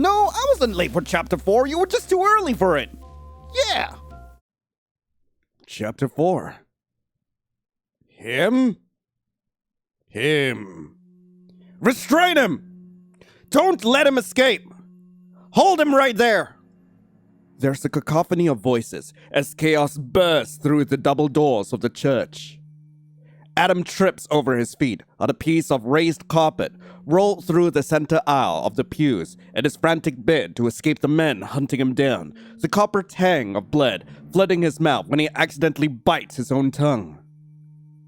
No, I wasn't late for Chapter 4. You were just too early for it. Yeah. Chapter 4. Him. Restrain him! Don't let him escape! Hold him right there! There's a cacophony of voices as chaos bursts through the double doors of the church. Adam trips over his feet on a piece of raised carpet rolled through the center aisle of the pews in his frantic bid to escape the men hunting him down, the copper tang of blood flooding his mouth when he accidentally bites his own tongue.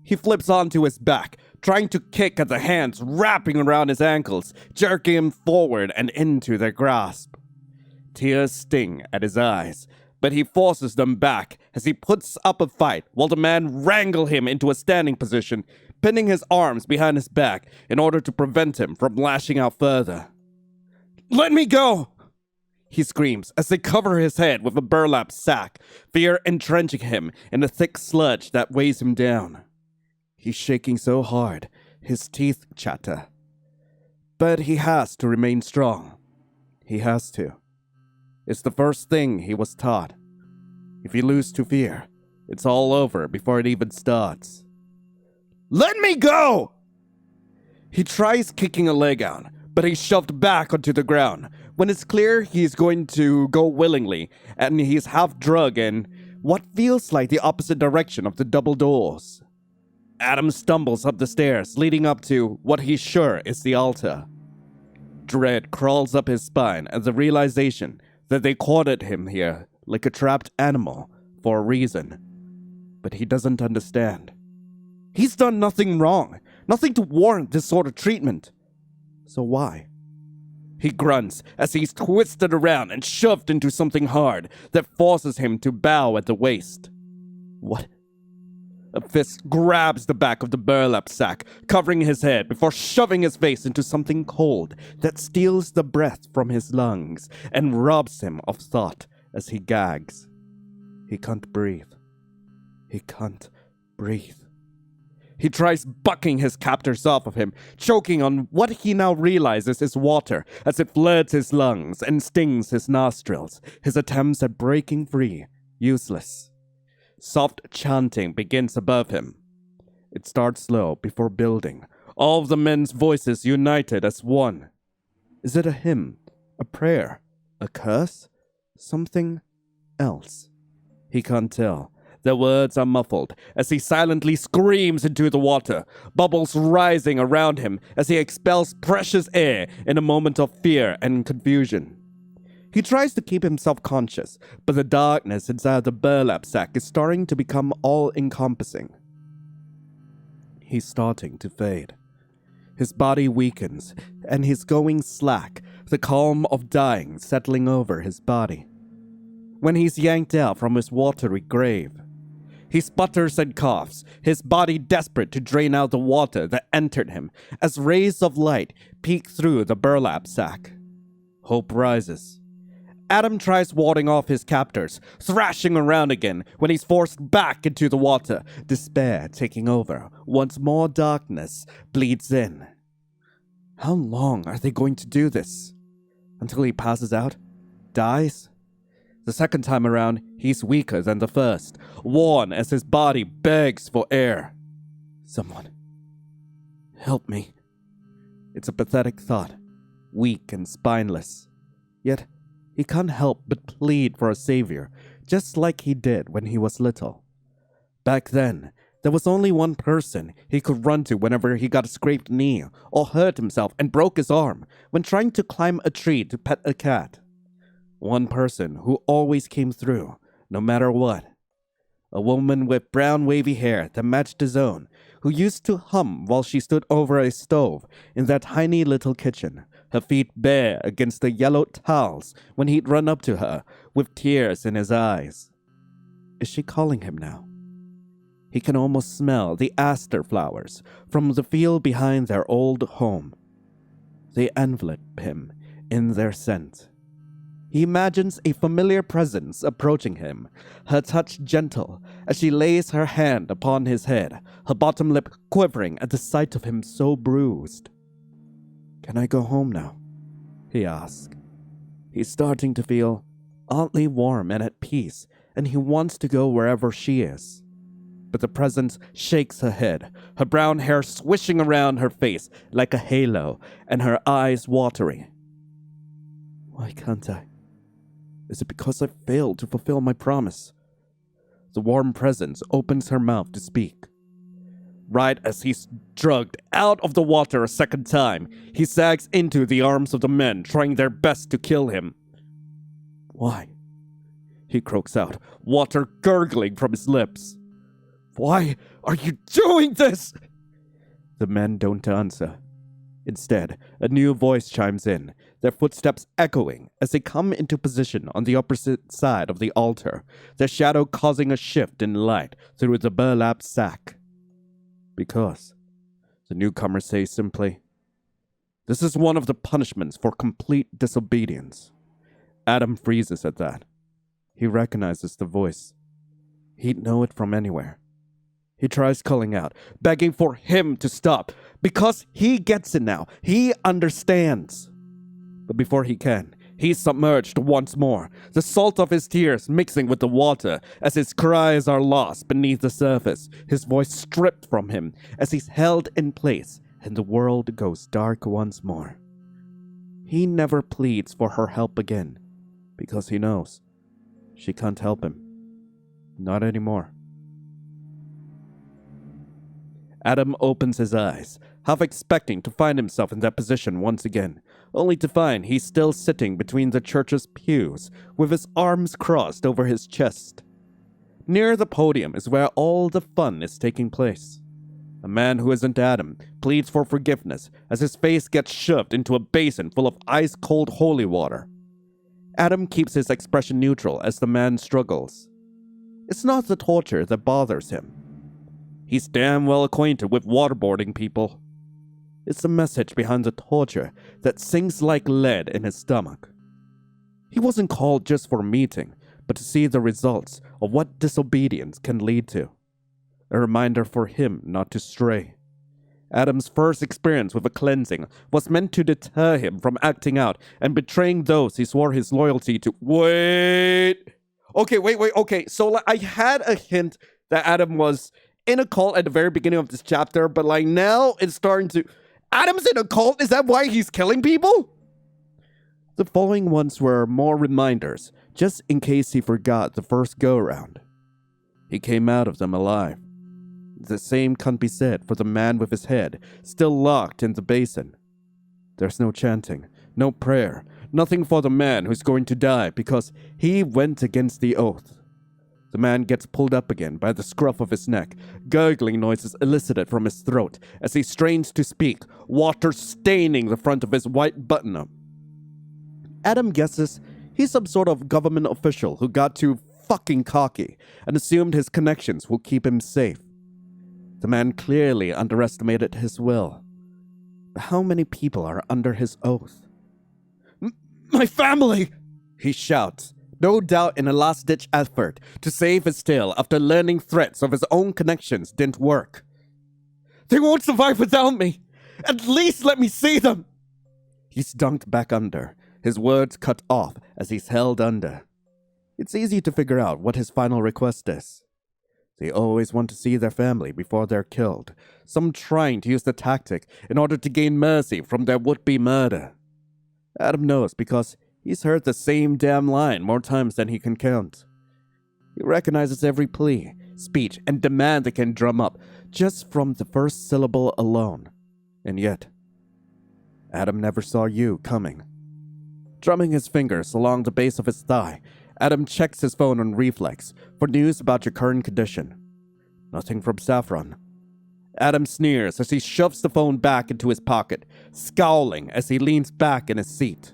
He flips onto his back, trying to kick at the hands wrapping around his ankles, jerking him forward and into their grasp. Tears sting at his eyes, but he forces them back as he puts up a fight while the men wrangle him into a standing position, pinning his arms behind his back in order to prevent him from lashing out further. "Let me go!" he screams as they cover his head with a burlap sack, fear entrenching him in the thick sludge that weighs him down. He's shaking so hard, his teeth chatter. But he has to remain strong. He has to. It's the first thing he was taught. If you lose to fear, it's all over before it even starts. "Let me go!" He tries kicking a leg out, but he's shoved back onto the ground when it's clear he's going to go willingly, and he's half drug in what feels like the opposite direction of the double doors. Adam stumbles up the stairs leading up to what he's sure is the altar. Dread crawls up his spine at the realization that they cornered him here like a trapped animal for a reason. But he doesn't understand. He's done nothing wrong, nothing to warrant this sort of treatment. So why? He grunts as he's twisted around and shoved into something hard that forces him to bow at the waist. What? A fist grabs the back of the burlap sack, covering his head before shoving his face into something cold that steals the breath from his lungs and robs him of thought as he gags. He can't breathe. He can't breathe. He tries bucking his captors off of him, choking on what he now realizes is water as it floods his lungs and stings his nostrils, his attempts at breaking free useless. Soft chanting begins above him. It starts slow before building, all of the men's voices united as one. Is it a hymn, a prayer, a curse, something else? He can't tell. The words are muffled as he silently screams into the water, bubbles rising around him as he expels precious air in a moment of fear and confusion. He tries to keep himself conscious, but the darkness inside the burlap sack is starting to become all-encompassing. He's starting to fade. His body weakens, and he's going slack, the calm of dying settling over his body. When he's yanked out from his watery grave, he sputters and coughs, his body desperate to drain out the water that entered him, as rays of light peek through the burlap sack. Hope rises. Adam tries warding off his captors, thrashing around again when he's forced back into the water, despair taking over. Once more darkness bleeds in. How long are they going to do this? Until he passes out? Dies? The second time around, he's weaker than the first, worn as his body begs for air. Someone, help me. It's a pathetic thought, weak and spineless. Yet, he can't help but plead for a savior, just like he did when he was little. Back then, there was only one person he could run to whenever he got a scraped knee or hurt himself and broke his arm when trying to climb a tree to pet a cat. One person who always came through, no matter what. A woman with brown wavy hair that matched his own, who used to hum while she stood over a stove in that tiny little kitchen, her feet bare against the yellow tiles when he'd run up to her with tears in his eyes. Is she calling him now? He can almost smell the aster flowers from the field behind their old home. They envelop him in their scent. He imagines a familiar presence approaching him, her touch gentle as she lays her hand upon his head, her bottom lip quivering at the sight of him so bruised. Can I go home now? He asks. He's starting to feel oddly warm and at peace, and he wants to go wherever she is. But the presence shakes her head, her brown hair swishing around her face like a halo, and her eyes watery. Why can't I? Is it because I failed to fulfill my promise? The warm presence opens her mouth to speak. Right as he's dragged out of the water a second time, he sags into the arms of the men trying their best to kill him. Why? He croaks out, water gurgling from his lips. Why are you doing this? The men don't answer. Instead, a new voice chimes in, their footsteps echoing as they come into position on the opposite side of the altar, their shadow causing a shift in light through the burlap sack. Because, the newcomer says simply, this is one of the punishments for complete disobedience. Adam freezes at that. He recognizes the voice. He'd know it from anywhere. He tries calling out, begging for him to stop, because he gets it now. He understands. But before he can, he's submerged once more, the salt of his tears mixing with the water as his cries are lost beneath the surface, his voice stripped from him as he's held in place, and the world goes dark once more. He never pleads for her help again, because he knows she can't help him. Not anymore. Adam opens his eyes, half expecting to find himself in that position once again, only to find he's still sitting between the church's pews, with his arms crossed over his chest. Near the podium is where all the fun is taking place. A man who isn't Adam pleads for forgiveness as his face gets shoved into a basin full of ice-cold holy water. Adam keeps his expression neutral as the man struggles. It's not the torture that bothers him. He's damn well acquainted with waterboarding people. It's the message behind the torture that sinks like lead in his stomach. He wasn't called just for a meeting, but to see the results of what disobedience can lead to. A reminder for him not to stray. Adam's first experience with a cleansing was meant to deter him from acting out and betraying those he swore his loyalty to. Wait. Okay. So I had a hint that Adam was in a cult at the very beginning of this chapter, but now it's starting to... Adam's in a cult? Is that why he's killing people? The following ones were more reminders, just in case he forgot the first go-around. He came out of them alive. The same can't be said for the man with his head still locked in the basin. There's no chanting, no prayer, nothing for the man who's going to die because he went against the oath. The man gets pulled up again by the scruff of his neck, gurgling noises elicited from his throat as he strains to speak, water staining the front of his white button-up. Adam guesses he's some sort of government official who got too fucking cocky and assumed his connections will keep him safe. The man clearly underestimated his will. But how many people are under his oath? My family! He shouts, no doubt in a last-ditch effort to save his tail after learning threats of his own connections didn't work. They won't survive without me! At least let me see them! He's dunked back under, his words cut off as he's held under. It's easy to figure out what his final request is. They always want to see their family before they're killed, some trying to use the tactic in order to gain mercy from their would-be murder. Adam knows because he's heard the same damn line more times than he can count. He recognizes every plea, speech, and demand they can drum up just from the first syllable alone. And yet, Adam never saw you coming. Drumming his fingers along the base of his thigh, Adam checks his phone on reflex for news about your current condition. Nothing from Saffron. Adam sneers as he shoves the phone back into his pocket, scowling as he leans back in his seat.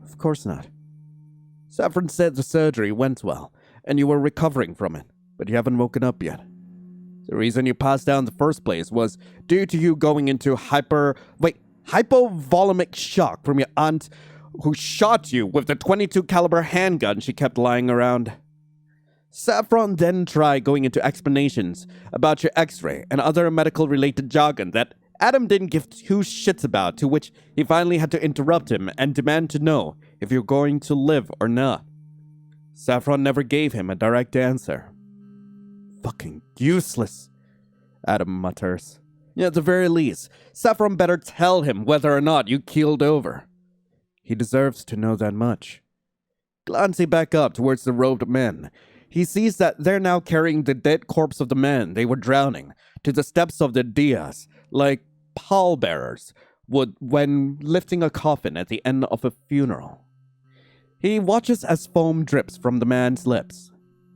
Of course not. Saffron said the surgery went well, and you were recovering from it, but you haven't woken up yet. The reason you passed out in the first place was due to you going into hypovolemic shock from your aunt who shot you with the .22 caliber handgun she kept lying around. Saffron then tried going into explanations about your x-ray and other medical-related jargon that Adam didn't give two shits about, to which he finally had to interrupt him and demand to know if you're going to live or not. Saffron never gave him a direct answer. Fucking useless, Adam mutters. At the very least, Saffron better tell him whether or not you keeled over. He deserves to know that much. Glancing back up towards the robed men, he sees that they're now carrying the dead corpse of the man they were drowning to the steps of the dais, like pallbearers would when lifting a coffin at the end of a funeral. He watches as foam drips from the man's lips.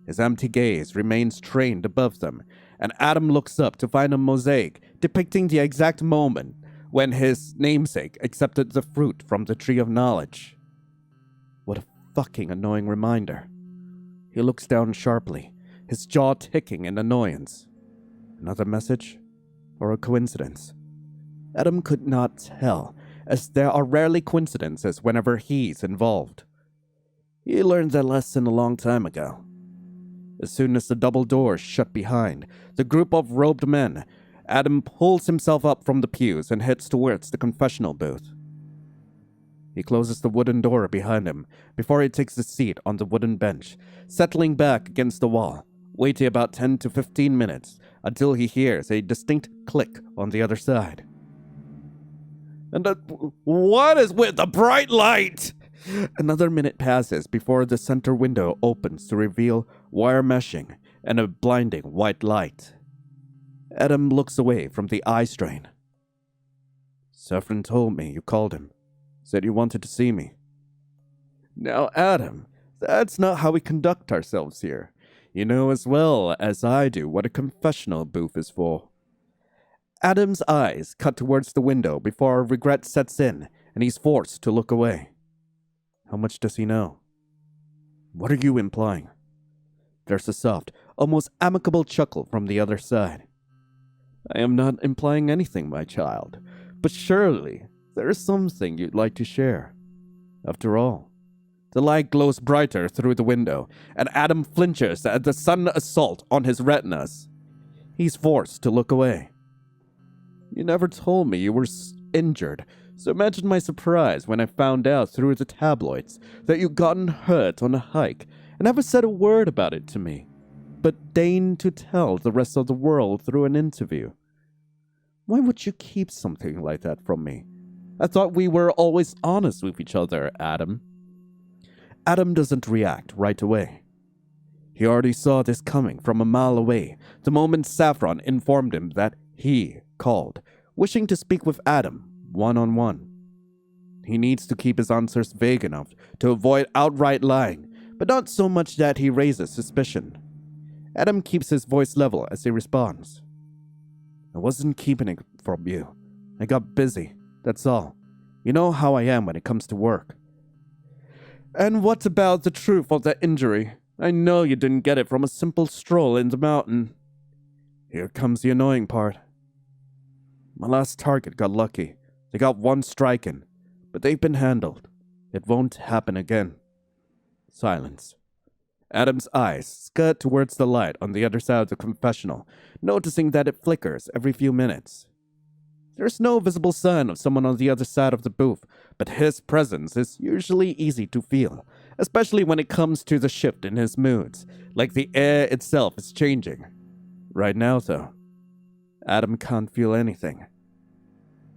His empty gaze remains trained above them, and Adam looks up to find a mosaic depicting the exact moment when his namesake accepted the fruit from the tree of knowledge. What a fucking annoying reminder. He looks down sharply, his jaw ticking in annoyance. Another message? Or a coincidence? Adam could not tell, as there are rarely coincidences whenever he's involved. He learned that lesson a long time ago. As soon as the double doors shut behind the group of robed men, Adam pulls himself up from the pews and heads towards the confessional booth. He closes the wooden door behind him before he takes a seat on the wooden bench, settling back against the wall, waiting about 10 to 15 minutes until he hears a distinct click on the other side. And what is with the bright light? Another minute passes before the center window opens to reveal wire meshing and a blinding white light. Adam looks away from the eye strain. Saffron told me you called him. Said you wanted to see me. Now, Adam, that's not how we conduct ourselves here. You know as well as I do what a confessional booth is for. Adam's eyes cut towards the window before regret sets in and he's forced to look away. How much does he know? What are you implying? There's a soft, almost amicable chuckle from the other side. I am not implying anything, my child, but surely there is something you'd like to share. After all, the light glows brighter through the window, and Adam flinches at the sudden assault on his retinas. He's forced to look away. You never told me you were injured, so imagine my surprise when I found out through the tabloids that you'd gotten hurt on a hike and never said a word about it to me, but deigned to tell the rest of the world through an interview. Why would you keep something like that from me? I thought we were always honest with each other, Adam. Adam doesn't react right away. He already saw this coming from a mile away the moment Saffron informed him that he called, wishing to speak with Adam one-on-one. He needs to keep his answers vague enough to avoid outright lying, but not so much that he raises suspicion. Adam keeps his voice level as he responds. I wasn't keeping it from you. I got busy, that's all. You know how I am when it comes to work. And what about the truth of that injury? I know you didn't get it from a simple stroll in the mountain. Here comes the annoying part. My last target got lucky. They got one strike in, but they've been handled. It won't happen again. Silence. Adam's eyes skirt towards the light on the other side of the confessional, noticing that it flickers every few minutes. There's no visible sign of someone on the other side of the booth, but his presence is usually easy to feel, especially when it comes to the shift in his moods, like the air itself is changing. Right now, though, Adam can't feel anything.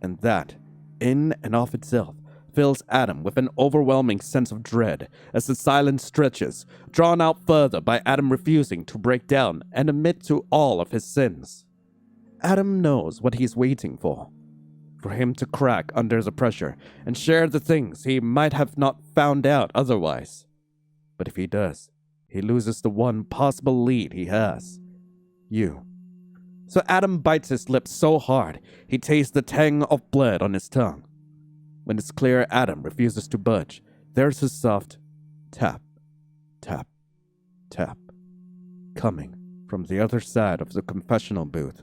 And that, in and of itself, fills Adam with an overwhelming sense of dread as the silence stretches, drawn out further by Adam refusing to break down and admit to all of his sins. Adam knows what he's waiting for him to crack under the pressure and share the things he might have not found out otherwise. But if he does, he loses the one possible lead he has. You. So Adam bites his lips so hard, he tastes the tang of blood on his tongue. When it's clear Adam refuses to budge, there's a soft tap, tap, tap, coming from the other side of the confessional booth.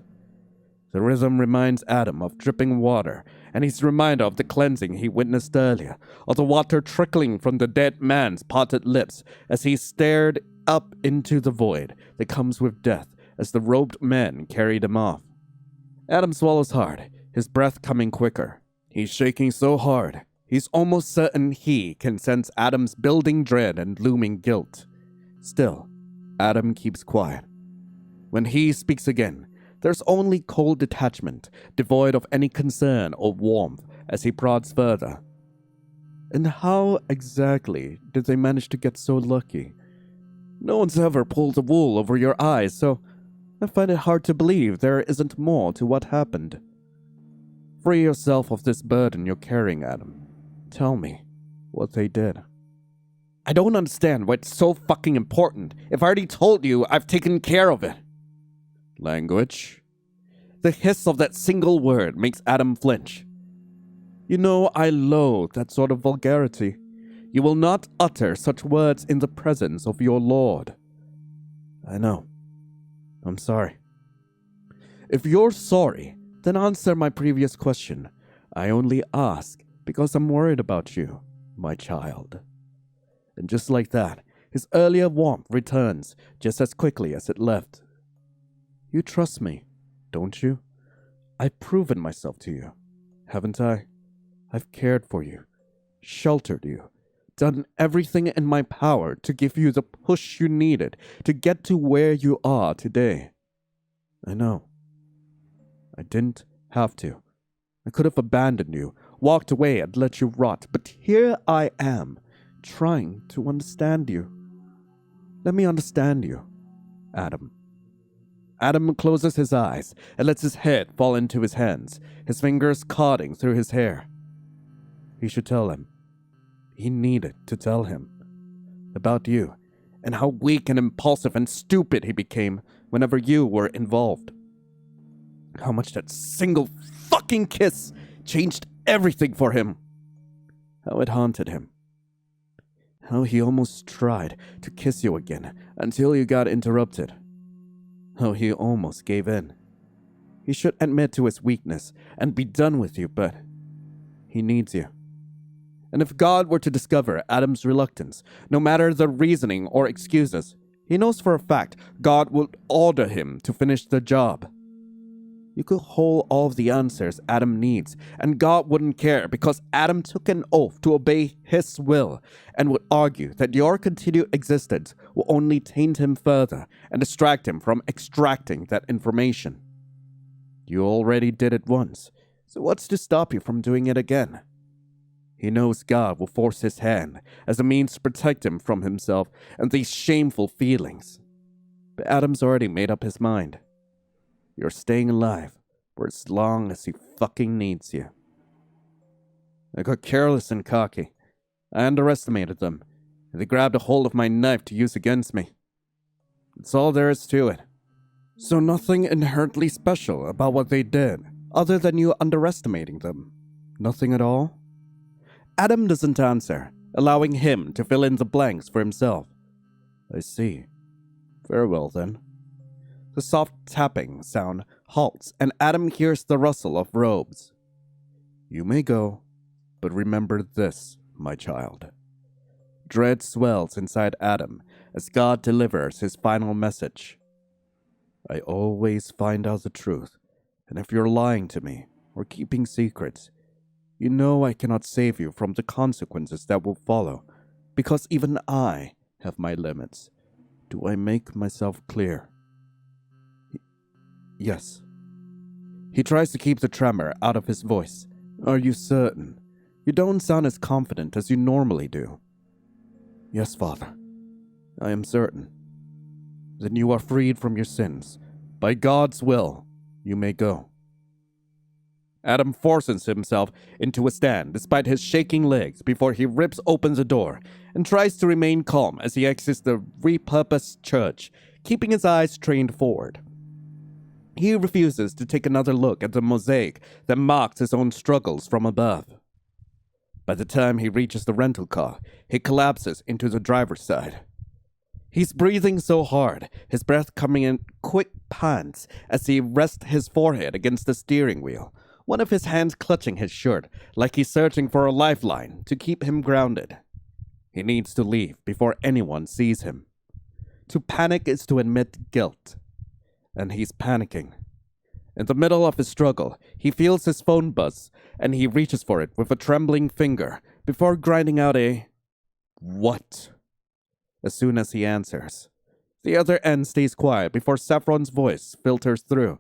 The rhythm reminds Adam of dripping water, and he's reminded of the cleansing he witnessed earlier, of the water trickling from the dead man's parted lips as he stared up into the void that comes with death as the robed men carried him off. Adam swallows hard, his breath coming quicker. He's shaking so hard, He's almost certain he can sense Adam's building dread and looming guilt. Still, Adam keeps quiet. When he speaks again, there's only cold detachment, devoid of any concern or warmth as he prods further. And how exactly did they manage to get so lucky? No one's ever pulled the wool over your eyes, so I find it hard to believe there isn't more to what happened. Free yourself of this burden you're carrying, Adam. Tell me what they did. I don't understand why it's so fucking important. If I already told you, I've taken care of it. Language? The hiss of that single word makes Adam flinch. You know, I loathe that sort of vulgarity. You will not utter such words in the presence of your Lord. I know. I'm sorry. If you're sorry, then answer my previous question. I only ask because I'm worried about you, my child. And just like that, his earlier warmth returns just as quickly as it left. You trust me, don't you? I've proven myself to you, haven't I? I've cared for you, sheltered you, done everything in my power to give you the push you needed to get to where you are today. I know. I didn't have to. I could have abandoned you, walked away and let you rot, but here I am, trying to understand you. Let me understand you, Adam. Adam closes his eyes and lets his head fall into his hands, his fingers cutting through his hair. He should tell him. He needed to tell him. About you, and how weak and impulsive and stupid he became whenever you were involved. How much that single fucking kiss changed everything for him. How it haunted him. How he almost tried to kiss you again until you got interrupted. How he almost gave in. He should admit to his weakness and be done with you, but he needs you. And if God were to discover Adam's reluctance, no matter the reasoning or excuses, he knows for a fact God would order him to finish the job. You could hold all of the answers Adam needs, and God wouldn't care because Adam took an oath to obey his will and would argue that your continued existence will only taint him further and distract him from extracting that information. You already did it once, so what's to stop you from doing it again? He knows God will force his hand as a means to protect him from himself and these shameful feelings. But Adam's already made up his mind. You're staying alive for as long as he fucking needs you. I got careless and cocky. I underestimated them, and they grabbed a hold of my knife to use against me. That's all there is to it. So nothing inherently special about what they did, other than you underestimating them. Nothing at all? Adam doesn't answer, allowing him to fill in the blanks for himself. I see. Very well, then. The soft tapping sound halts, and Adam hears the rustle of robes. You may go, but remember this, my child. Dread swells inside Adam as God delivers his final message. I always find out the truth, and if you're lying to me or keeping secrets, you know I cannot save you from the consequences that will follow, because even I have my limits. Do I make myself clear? Yes. He tries to keep the tremor out of his voice. Are you certain? You don't sound as confident as you normally do. Yes, Father. I am certain. Then you are freed from your sins. By God's will, you may go. Adam forces himself into a stand despite his shaking legs before he rips open the door and tries to remain calm as he exits the repurposed church, keeping his eyes trained forward. He refuses to take another look at the mosaic that marks his own struggles from above. By the time he reaches the rental car, he collapses into the driver's side. He's breathing so hard, his breath coming in quick pants as he rests his forehead against the steering wheel, one of his hands clutching his shirt like he's searching for a lifeline to keep him grounded. He needs to leave before anyone sees him. To panic is to admit guilt. And he's panicking. In the middle of his struggle, he feels his phone buzz, and he reaches for it with a trembling finger before grinding out a "What?" as soon as he answers. The other end stays quiet before Saffron's voice filters through.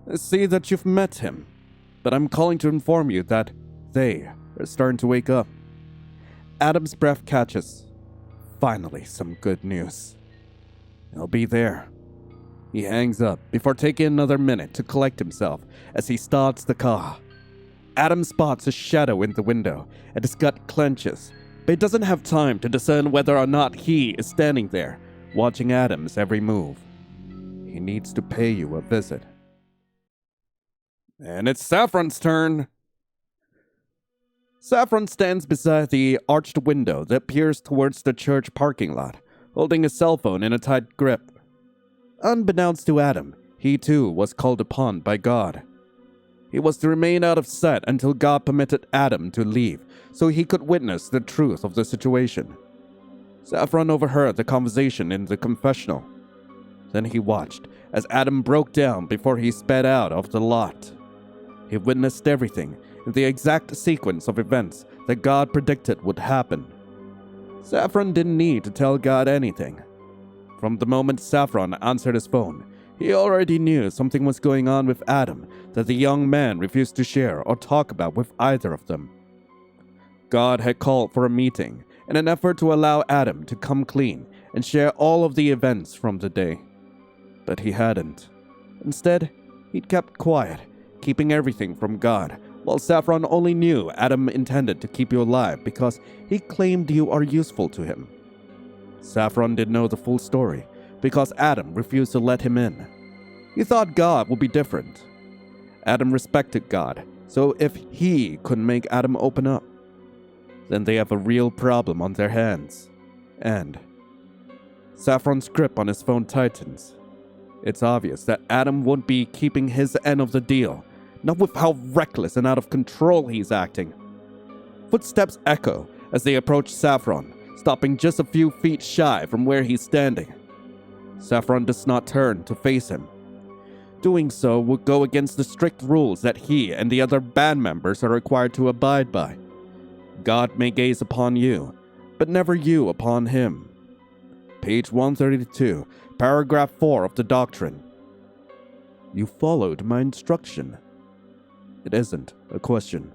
"I see that you've met him, but I'm calling to inform you that they are starting to wake up." Adam's breath catches. Finally, some good news. "I'll be there." He hangs up before taking another minute to collect himself as he starts the car. Adam spots a shadow in the window and his gut clenches, but he doesn't have time to discern whether or not he is standing there, watching Adam's every move. He needs to pay you a visit. And it's Saffron's turn. Saffron stands beside the arched window that peers towards the church parking lot, holding his cell phone in a tight grip. Unbeknownst to Adam, he too was called upon by God. He was to remain out of sight until God permitted Adam to leave, so he could witness the truth of the situation. Saffron overheard the conversation in the confessional. Then he watched as Adam broke down before he sped out of the lot. He witnessed everything in the exact sequence of events that God predicted would happen. Saffron didn't need to tell God anything. From the moment Saffron answered his phone, he already knew something was going on with Adam that the young man refused to share or talk about with either of them. God had called for a meeting in an effort to allow Adam to come clean and share all of the events from the day. But he hadn't. Instead, he'd kept quiet, keeping everything from God, while Saffron only knew Adam intended to keep you alive because he claimed you are useful to him. Saffron didn't know the full story because Adam refused to let him in. He thought God would be different. Adam respected God, so if he couldn't make Adam open up, then they have a real problem on their hands. And Saffron's grip on his phone tightens. It's obvious that Adam won't be keeping his end of the deal, not with how reckless and out of control he's acting. Footsteps echo as they approach Saffron, stopping just a few feet shy from where he's standing. Saffron does not turn to face him. Doing so would go against the strict rules that he and the other band members are required to abide by. God may gaze upon you, but never you upon him. Page 132, paragraph 4 of the doctrine. You followed my instruction. It isn't a question.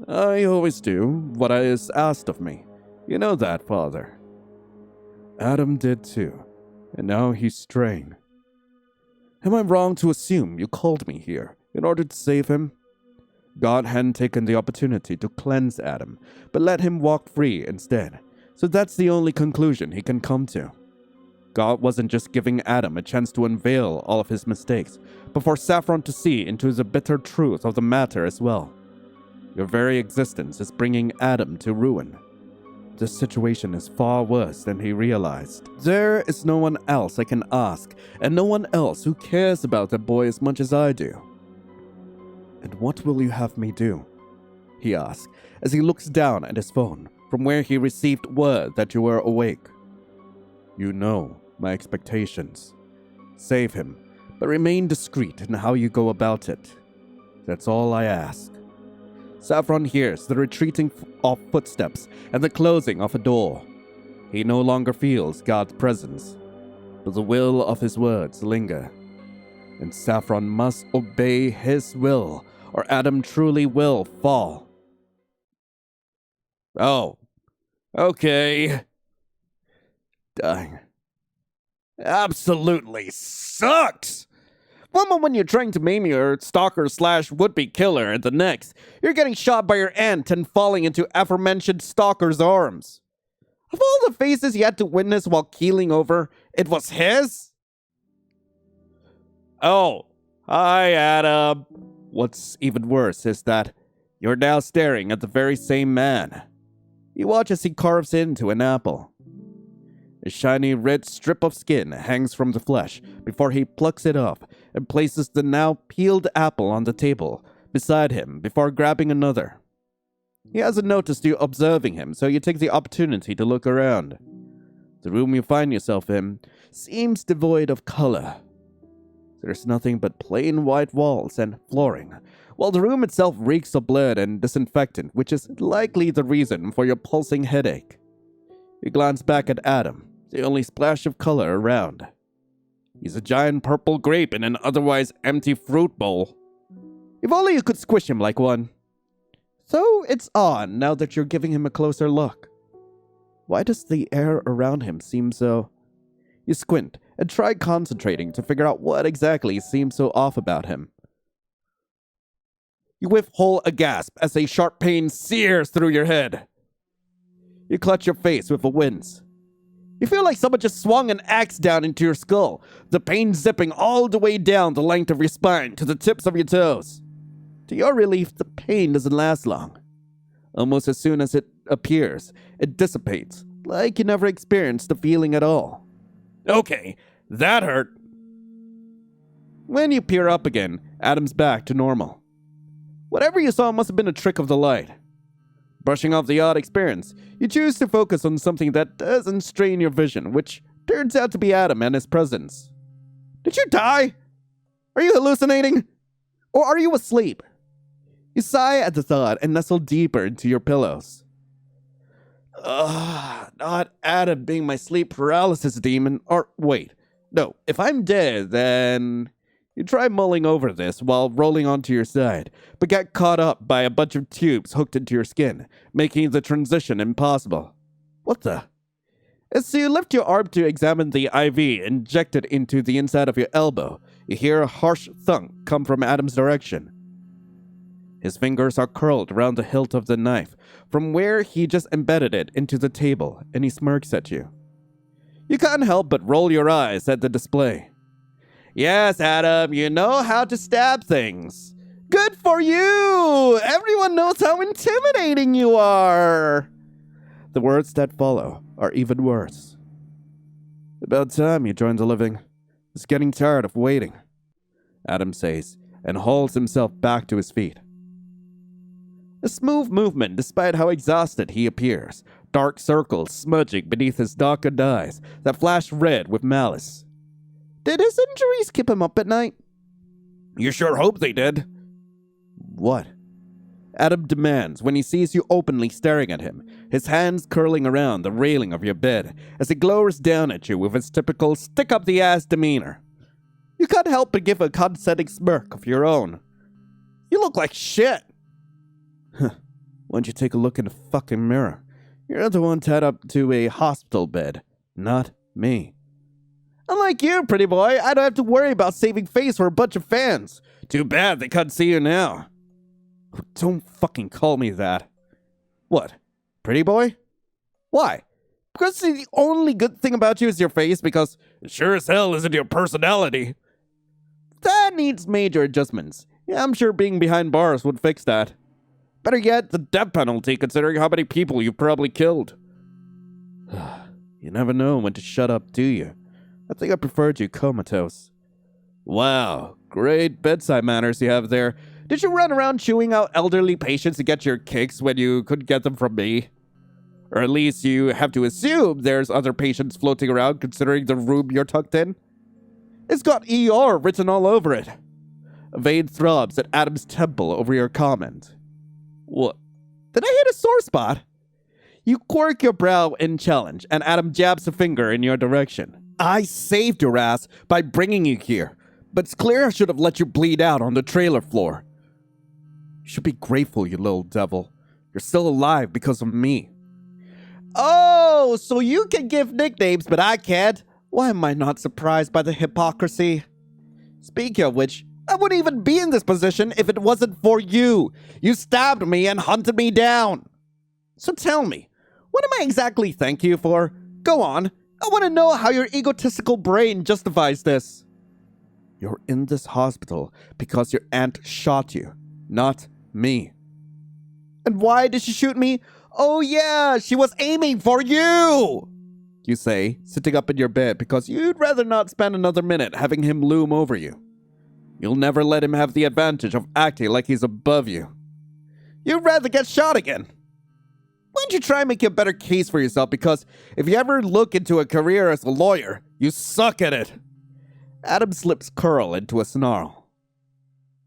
I always do what is asked of me. You know that, Father. Adam did too, and now he's straying. Am I wrong to assume you called me here in order to save him? God hadn't taken the opportunity to cleanse Adam, but let him walk free instead, so that's the only conclusion he can come to. God wasn't just giving Adam a chance to unveil all of his mistakes, but for Saffron to see into the bitter truth of the matter as well. Your very existence is bringing Adam to ruin. This situation is far worse than he realized. There is no one else I can ask, and no one else who cares about the boy as much as I do. And what will you have me do? He asks, as he looks down at his phone, from where he received word that you were awake. You know my expectations. Save him, but remain discreet in how you go about it. That's all I ask. Saffron hears the retreating of footsteps and the closing of a door. He no longer feels God's presence, but the will of his words linger. And Saffron must obey his will, or Adam truly will fall. Oh, okay. Dang. Absolutely sucks! One moment you're trying to maim your stalker / would-be killer, and the next, you're getting shot by your aunt and falling into aforementioned stalker's arms. Of all the faces you had to witness while keeling over, it was his? Oh, hi, Adam. What's even worse is that you're now staring at the very same man. You watch as he carves into an apple. A shiny red strip of skin hangs from the flesh before he plucks it off and places the now peeled apple on the table beside him before grabbing another. He hasn't noticed you observing him, so you take the opportunity to look around. The room you find yourself in seems devoid of color. There's nothing but plain white walls and flooring, while the room itself reeks of blood and disinfectant, which is likely the reason for your pulsing headache. You glance back at Adam, the only splash of color around. He's a giant purple grape in an otherwise empty fruit bowl. If only you could squish him like one. So it's on now that you're giving him a closer look. Why does the air around him seem so... You squint and try concentrating to figure out what exactly seems so off about him. You withhold a gasp as a sharp pain sears through your head. You clutch your face with a wince. You feel like someone just swung an axe down into your skull, the pain zipping all the way down the length of your spine to the tips of your toes. To your relief, the pain doesn't last long. Almost as soon as it appears, it dissipates, like you never experienced the feeling at all. Okay, that hurt. When you peer up again, Adam's back to normal. Whatever you saw must have been a trick of the light. Brushing off the odd experience, you choose to focus on something that doesn't strain your vision, which turns out to be Adam and his presence. Did you die? Are you hallucinating? Or are you asleep? You sigh at the thought and nestle deeper into your pillows. Not Adam being my sleep paralysis demon. Or wait, no, if I'm dead, then... You try mulling over this while rolling onto your side, but get caught up by a bunch of tubes hooked into your skin, making the transition impossible. What the? As you lift your arm to examine the IV injected into the inside of your elbow, you hear a harsh thunk come from Adam's direction. His fingers are curled around the hilt of the knife, from where he just embedded it into the table, and he smirks at you. You can't help but roll your eyes at the display. Yes, Adam, you know how to stab things. Good for you! Everyone knows how intimidating you are! The words that follow are even worse. About time you joined the living. It's getting tired of waiting, Adam says, and hauls himself back to his feet. A smooth movement despite how exhausted he appears, dark circles smudging beneath his darkened eyes that flash red with malice. Did his injuries keep him up at night? You sure hope they did. What? Adam demands when he sees you openly staring at him, his hands curling around the railing of your bed as he glowers down at you with his typical stick-up-the-ass demeanor. You can't help but give a condescending smirk of your own. You look like shit. Why don't you take a look in the fucking mirror? You're the one tied up to a hospital bed, not me. Unlike you, pretty boy, I don't have to worry about saving face for a bunch of fans. Too bad they can't see you now. Oh, don't fucking call me that. What? Pretty boy? Why? Because the only good thing about you is your face, because it sure as hell isn't your personality. That needs major adjustments. Yeah, I'm sure being behind bars would fix that. Better yet, the death penalty, considering how many people you've probably killed. You never know when to shut up, do you? I think I preferred you comatose. Wow, great bedside manners you have there. Did you run around chewing out elderly patients to get your kicks when you couldn't get them from me? Or at least you have to assume there's other patients floating around considering the room you're tucked in? It's got ER written all over it. A vein throbs at Adam's temple over your comment. What? Did I hit a sore spot? You quirk your brow in challenge, and Adam jabs a finger in your direction. I saved your ass by bringing you here, but it's clear I should have let you bleed out on the trailer floor. You should be grateful, you little devil. You're still alive because of me. Oh, so you can give nicknames, but I can't? Why am I not surprised by the hypocrisy? Speaking of which, I wouldn't even be in this position if it wasn't for you. You stabbed me and hunted me down. So tell me, what am I exactly thanking you for? Go on. I want to know how your egotistical brain justifies this. You're in this hospital because your aunt shot you, not me. And why did she shoot me? Oh yeah, she was aiming for you! You say, sitting up in your bed because you'd rather not spend another minute having him loom over you. You'll never let him have the advantage of acting like he's above you. You'd rather get shot again. Why don't you try and make a better case for yourself, because if you ever look into a career as a lawyer, you suck at it. Adam's lips curl into a snarl.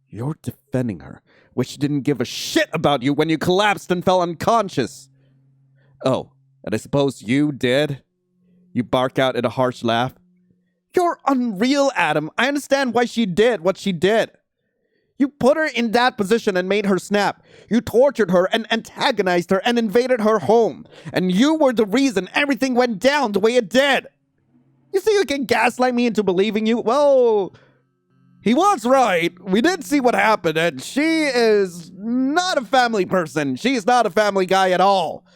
You're defending her, which she didn't give a shit about you when you collapsed and fell unconscious. Oh, and I suppose you did? You bark out in a harsh laugh. You're unreal, Adam. I understand why she did what she did. You put her in that position and made her snap. You tortured her and antagonized her and invaded her home. And you were the reason everything went down the way it did. You think you can gaslight me into believing you? Well, he was right. We did see what happened, and she is not a family person. She's not a family guy at all.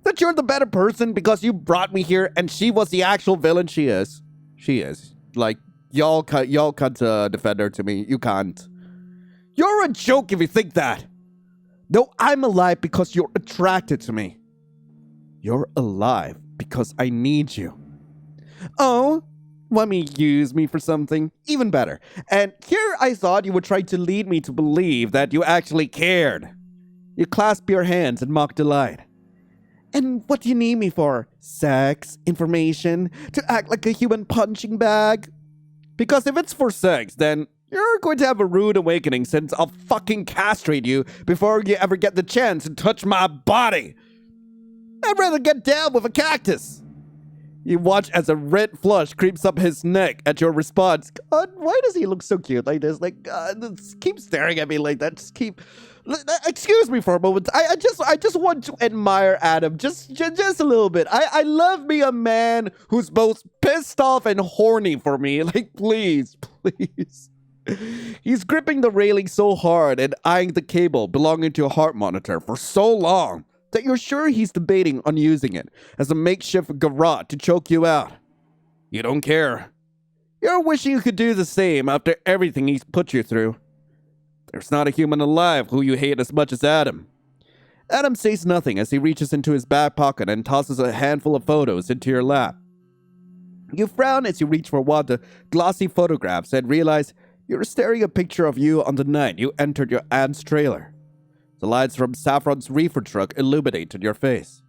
That you're the better person because you brought me here and she was the actual villain. She is. She is. Like, y'all can't defend her to me. You can't. You're a joke if you think that. No, I'm alive because you're attracted to me. You're alive because I need you. Oh, want me to use me for something? Even better. And here I thought you would try to lead me to believe that you actually cared. You clasp your hands in mock delight. And what do you need me for? Sex? Information? To act like a human punching bag? Because if it's for sex, then you're going to have a rude awakening since I'll fucking castrate you before you ever get the chance to touch my body. I'd rather get down with a cactus. You watch as a red flush creeps up his neck at your response. God, why does he look so cute like this? Like, just keep staring at me like that. Just keep... Excuse me for a moment. I just want to admire Adam just a little bit. I love me a man who's both pissed off and horny for me. Like, please. He's gripping the railing so hard and eyeing the cable belonging to a heart monitor for so long that you're sure he's debating on using it as a makeshift garrote to choke you out. You don't care. You're wishing you could do the same after everything he's put you through. There's not a human alive who you hate as much as Adam. Adam says nothing as he reaches into his back pocket and tosses a handful of photos into your lap. You frown as you reach for one of the glossy photographs and realize you're staring at a picture of you on the night you entered your aunt's trailer. The lights from Saffron's reefer truck illuminated your face.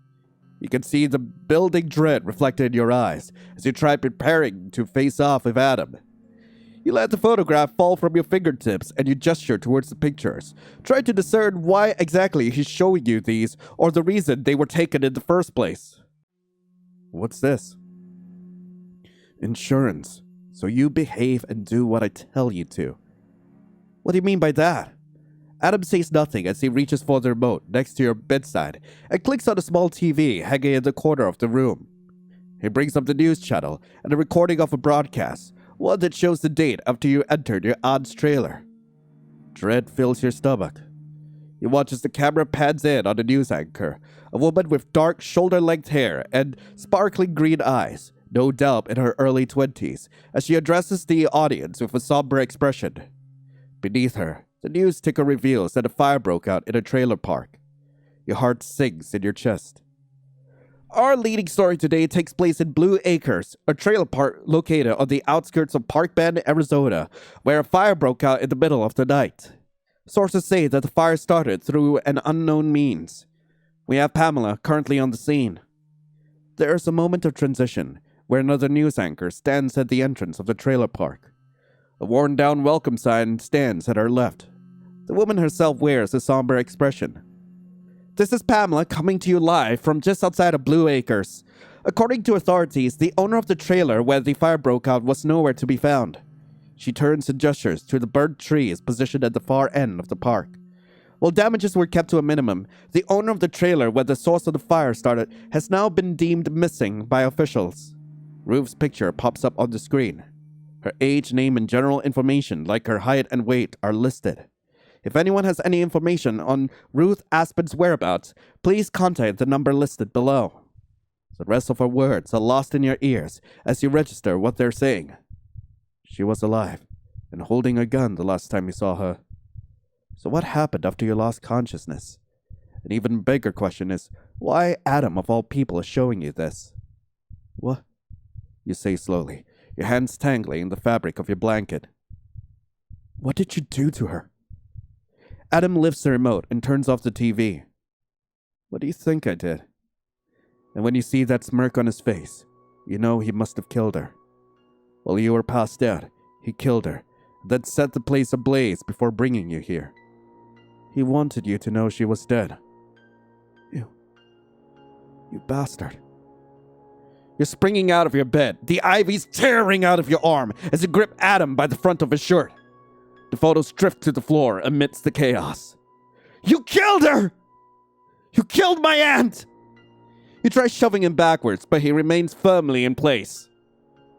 You can see the building dread reflected in your eyes as you try preparing to face off with Adam. You let the photograph fall from your fingertips and you gesture towards the pictures, trying to discern why exactly he's showing you these or the reason they were taken in the first place. What's this? Insurance. So you behave and do what I tell you to. What do you mean by that? Adam says nothing as he reaches for the remote next to your bedside and clicks on a small TV hanging in the corner of the room. He brings up the news channel and a recording of a broadcast, one that shows the date after you entered your aunt's trailer. Dread fills your stomach. You watch as the camera pans in on the news anchor, a woman with dark shoulder-length hair and sparkling green eyes, no doubt in her early 20s, as she addresses the audience with a somber expression. Beneath her, the news ticker reveals that a fire broke out in a trailer park. Your heart sinks in your chest. Our leading story today takes place in Blue Acres, a trailer park located on the outskirts of Park Bend, Arizona, where a fire broke out in the middle of the night. Sources say that the fire started through an unknown means. We have Pamela currently on the scene. There is a moment of transition where another news anchor stands at the entrance of the trailer park. A worn-down welcome sign stands at her left. The woman herself wears a somber expression. This is Pamela coming to you live from just outside of Blue Acres. According to authorities, the owner of the trailer where the fire broke out was nowhere to be found. She turns and gestures to the burnt trees positioned at the far end of the park. While damages were kept to a minimum, the owner of the trailer where the source of the fire started has now been deemed missing by officials. Ruth's picture pops up on the screen. Her age, name, and general information like her height and weight are listed. If anyone has any information on Ruth Aspen's whereabouts, please contact the number listed below. The rest of her words are lost in your ears as you register what they're saying. She was alive and holding a gun the last time you saw her. So what happened after you lost consciousness? An even bigger question is, why Adam of all people is showing you this? What? You say slowly, your hands tangling in the fabric of your blanket. What did you do to her? Adam lifts the remote and turns off the TV. What do you think I did? And when you see that smirk on his face, you know he must have killed her. While you were passed out, He killed her, then set the place ablaze before bringing you here. He wanted you to know she was dead. You bastard. You're springing out of your bed, the ivy's tearing out of your arm as you grip Adam by the front of his shirt. The photos drift to the floor amidst the chaos. You killed her! You killed my aunt! You try shoving him backwards, but he remains firmly in place.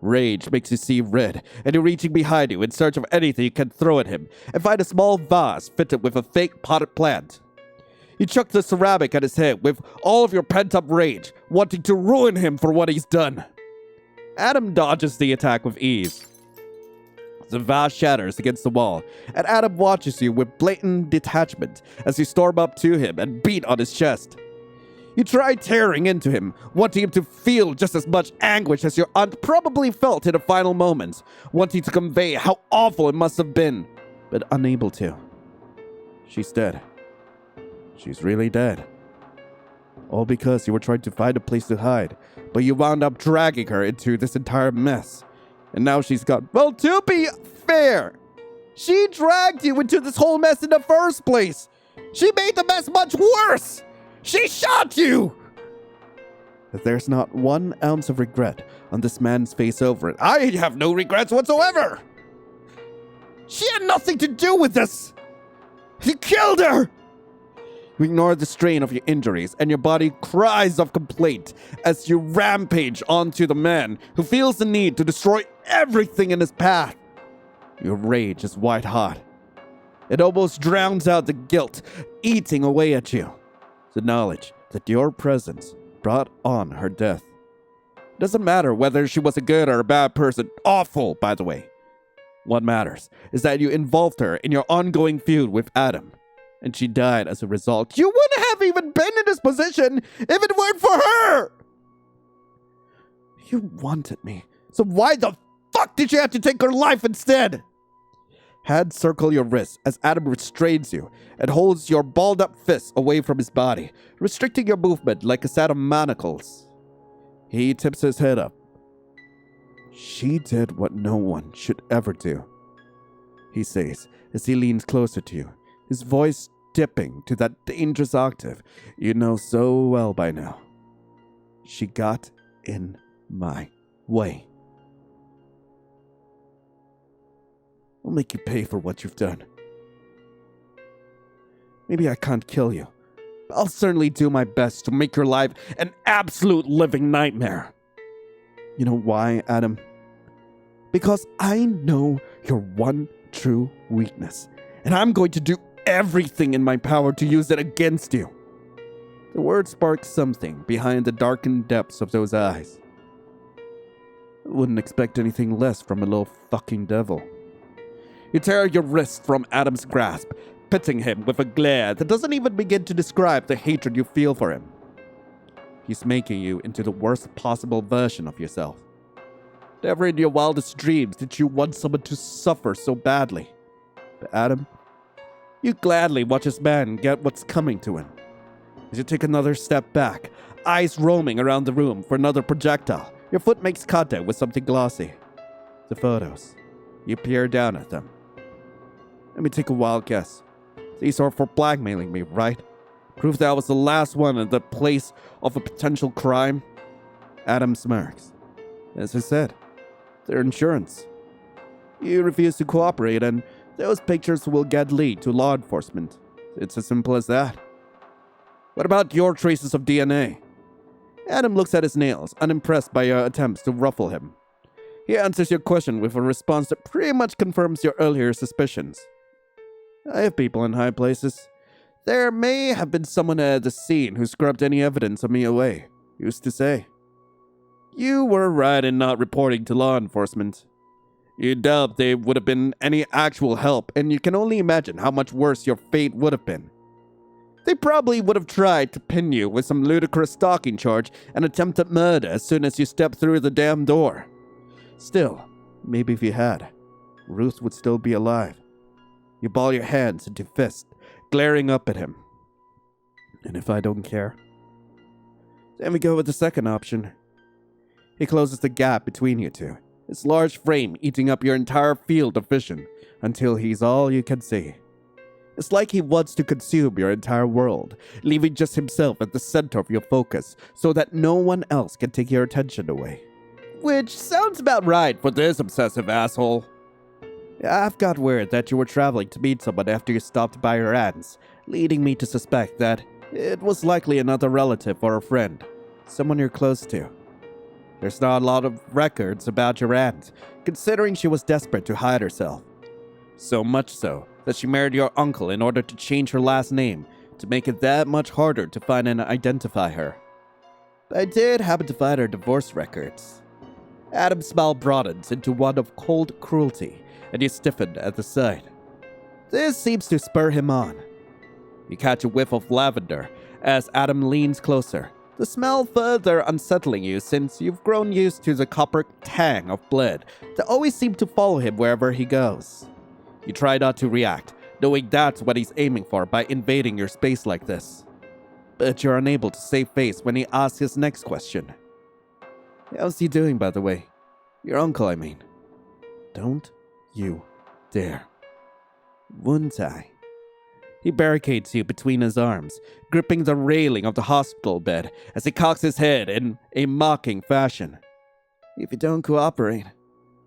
Rage makes you see red, and you're reaching behind you in search of anything you can throw at him, and find a small vase fitted with a fake potted plant. You chuck the ceramic at his head with all of your pent-up rage, wanting to ruin him for what he's done. Adam dodges the attack with ease. The vase shatters against the wall, and Adam watches you with blatant detachment as you storm up to him and beat on his chest. You try tearing into him, wanting him to feel just as much anguish as your aunt probably felt in the final moments, wanting to convey how awful it must have been, but unable to. She's dead. She's really dead. All because you were trying to find a place to hide, but you wound up dragging her into this entire mess. And now she's gone. Well, to be fair, she dragged you into this whole mess in the first place. She made the mess much worse. She shot you! There's not 1 ounce of regret on this man's face over it. I have no regrets whatsoever! She had nothing to do with this! You killed her! You ignore the strain of your injuries, and your body cries of complaint as you rampage onto the man who feels the need to destroy everything in his path. Your rage is white hot. It almost drowns out the guilt eating away at you. The knowledge that your presence brought on her death. It doesn't matter whether she was a good or a bad person. Awful, by the way. What matters is that you involved her in your ongoing feud with Adam, and she died as a result. You wouldn't have even been in this position if it weren't for her! You wanted me, so why the fuck did you have to take her life instead? Hands circle your wrists as Adam restrains you and holds your balled-up fists away from his body, restricting your movement like a set of manacles. He tips his head up. She did what no one should ever do, he says as he leans closer to you, his voice dipping to that dangerous octave you know so well by now. She got in my way. I'll make you pay for what you've done. Maybe I can't kill you, but I'll certainly do my best to make your life an absolute living nightmare. You know why, Adam? Because I know your one true weakness, and I'm going to do everything in my power to use it against you. The word sparks something behind the darkened depths of those eyes. I wouldn't expect anything less from a little fucking devil. You tear your wrist from Adam's grasp, pitting him with a glare that doesn't even begin to describe the hatred you feel for him. He's making you into the worst possible version of yourself. Never in your wildest dreams did you want someone to suffer so badly. But Adam, you gladly watch this man get what's coming to him. As you take another step back, eyes roaming around the room for another projectile, your foot makes contact with something glossy. The photos. You peer down at them. Let me take a wild guess. These are for blackmailing me, right? Proof that I was the last one in the place of a potential crime? Adam smirks. As I said, they're insurance. You refuse to cooperate, and those pictures will get leaked to law enforcement. It's as simple as that. What about your traces of DNA? Adam looks at his nails, unimpressed by your attempts to ruffle him. He answers your question with a response that pretty much confirms your earlier suspicions. I have people in high places. There may have been someone at the scene who scrubbed any evidence of me away, used to say. You were right in not reporting to law enforcement. You doubt they would have been any actual help, and you can only imagine how much worse your fate would have been. They probably would have tried to pin you with some ludicrous stalking charge and attempted murder as soon as you stepped through the damn door. Still, maybe if you had, Ruth would still be alive. You ball your hands into fists, glaring up at him. And if I don't care? Then we go with the second option. He closes the gap between you two, his large frame eating up your entire field of vision until he's all you can see. It's like he wants to consume your entire world, leaving just himself at the center of your focus so that no one else can take your attention away. Which sounds about right for this obsessive asshole. I've got word that you were traveling to meet someone after you stopped by your aunt's, leading me to suspect that it was likely another relative or a friend, someone you're close to. There's not a lot of records about your aunt, considering she was desperate to hide herself. So much so that she married your uncle in order to change her last name to make it that much harder to find and identify her. I did happen to find her divorce records. Adam's smile broadens into one of cold cruelty, and he stiffened at the sight. This seems to spur him on. You catch a whiff of lavender as Adam leans closer, the smell further unsettling you since you've grown used to the copper tang of blood that always seemed to follow him wherever he goes. You try not to react, knowing that's what he's aiming for by invading your space like this. But you're unable to save face when he asks his next question. How's he doing, by the way? Your uncle, I mean. Don't you dare. Wouldn't I? He barricades you between his arms, gripping the railing of the hospital bed as he cocks his head in a mocking fashion. If you don't cooperate,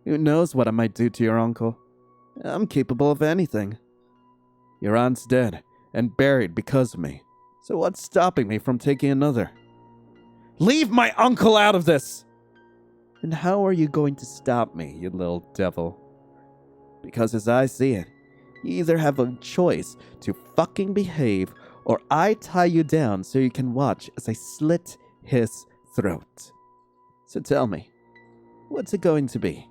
who knows what I might do to your uncle? I'm capable of anything. Your aunt's dead and buried because of me, so what's stopping me from taking another? Leave my uncle out of this! And how are you going to stop me, you little devil? Because as I see it, you either have a choice to fucking behave, or I tie you down so you can watch as I slit his throat. So tell me, what's it going to be?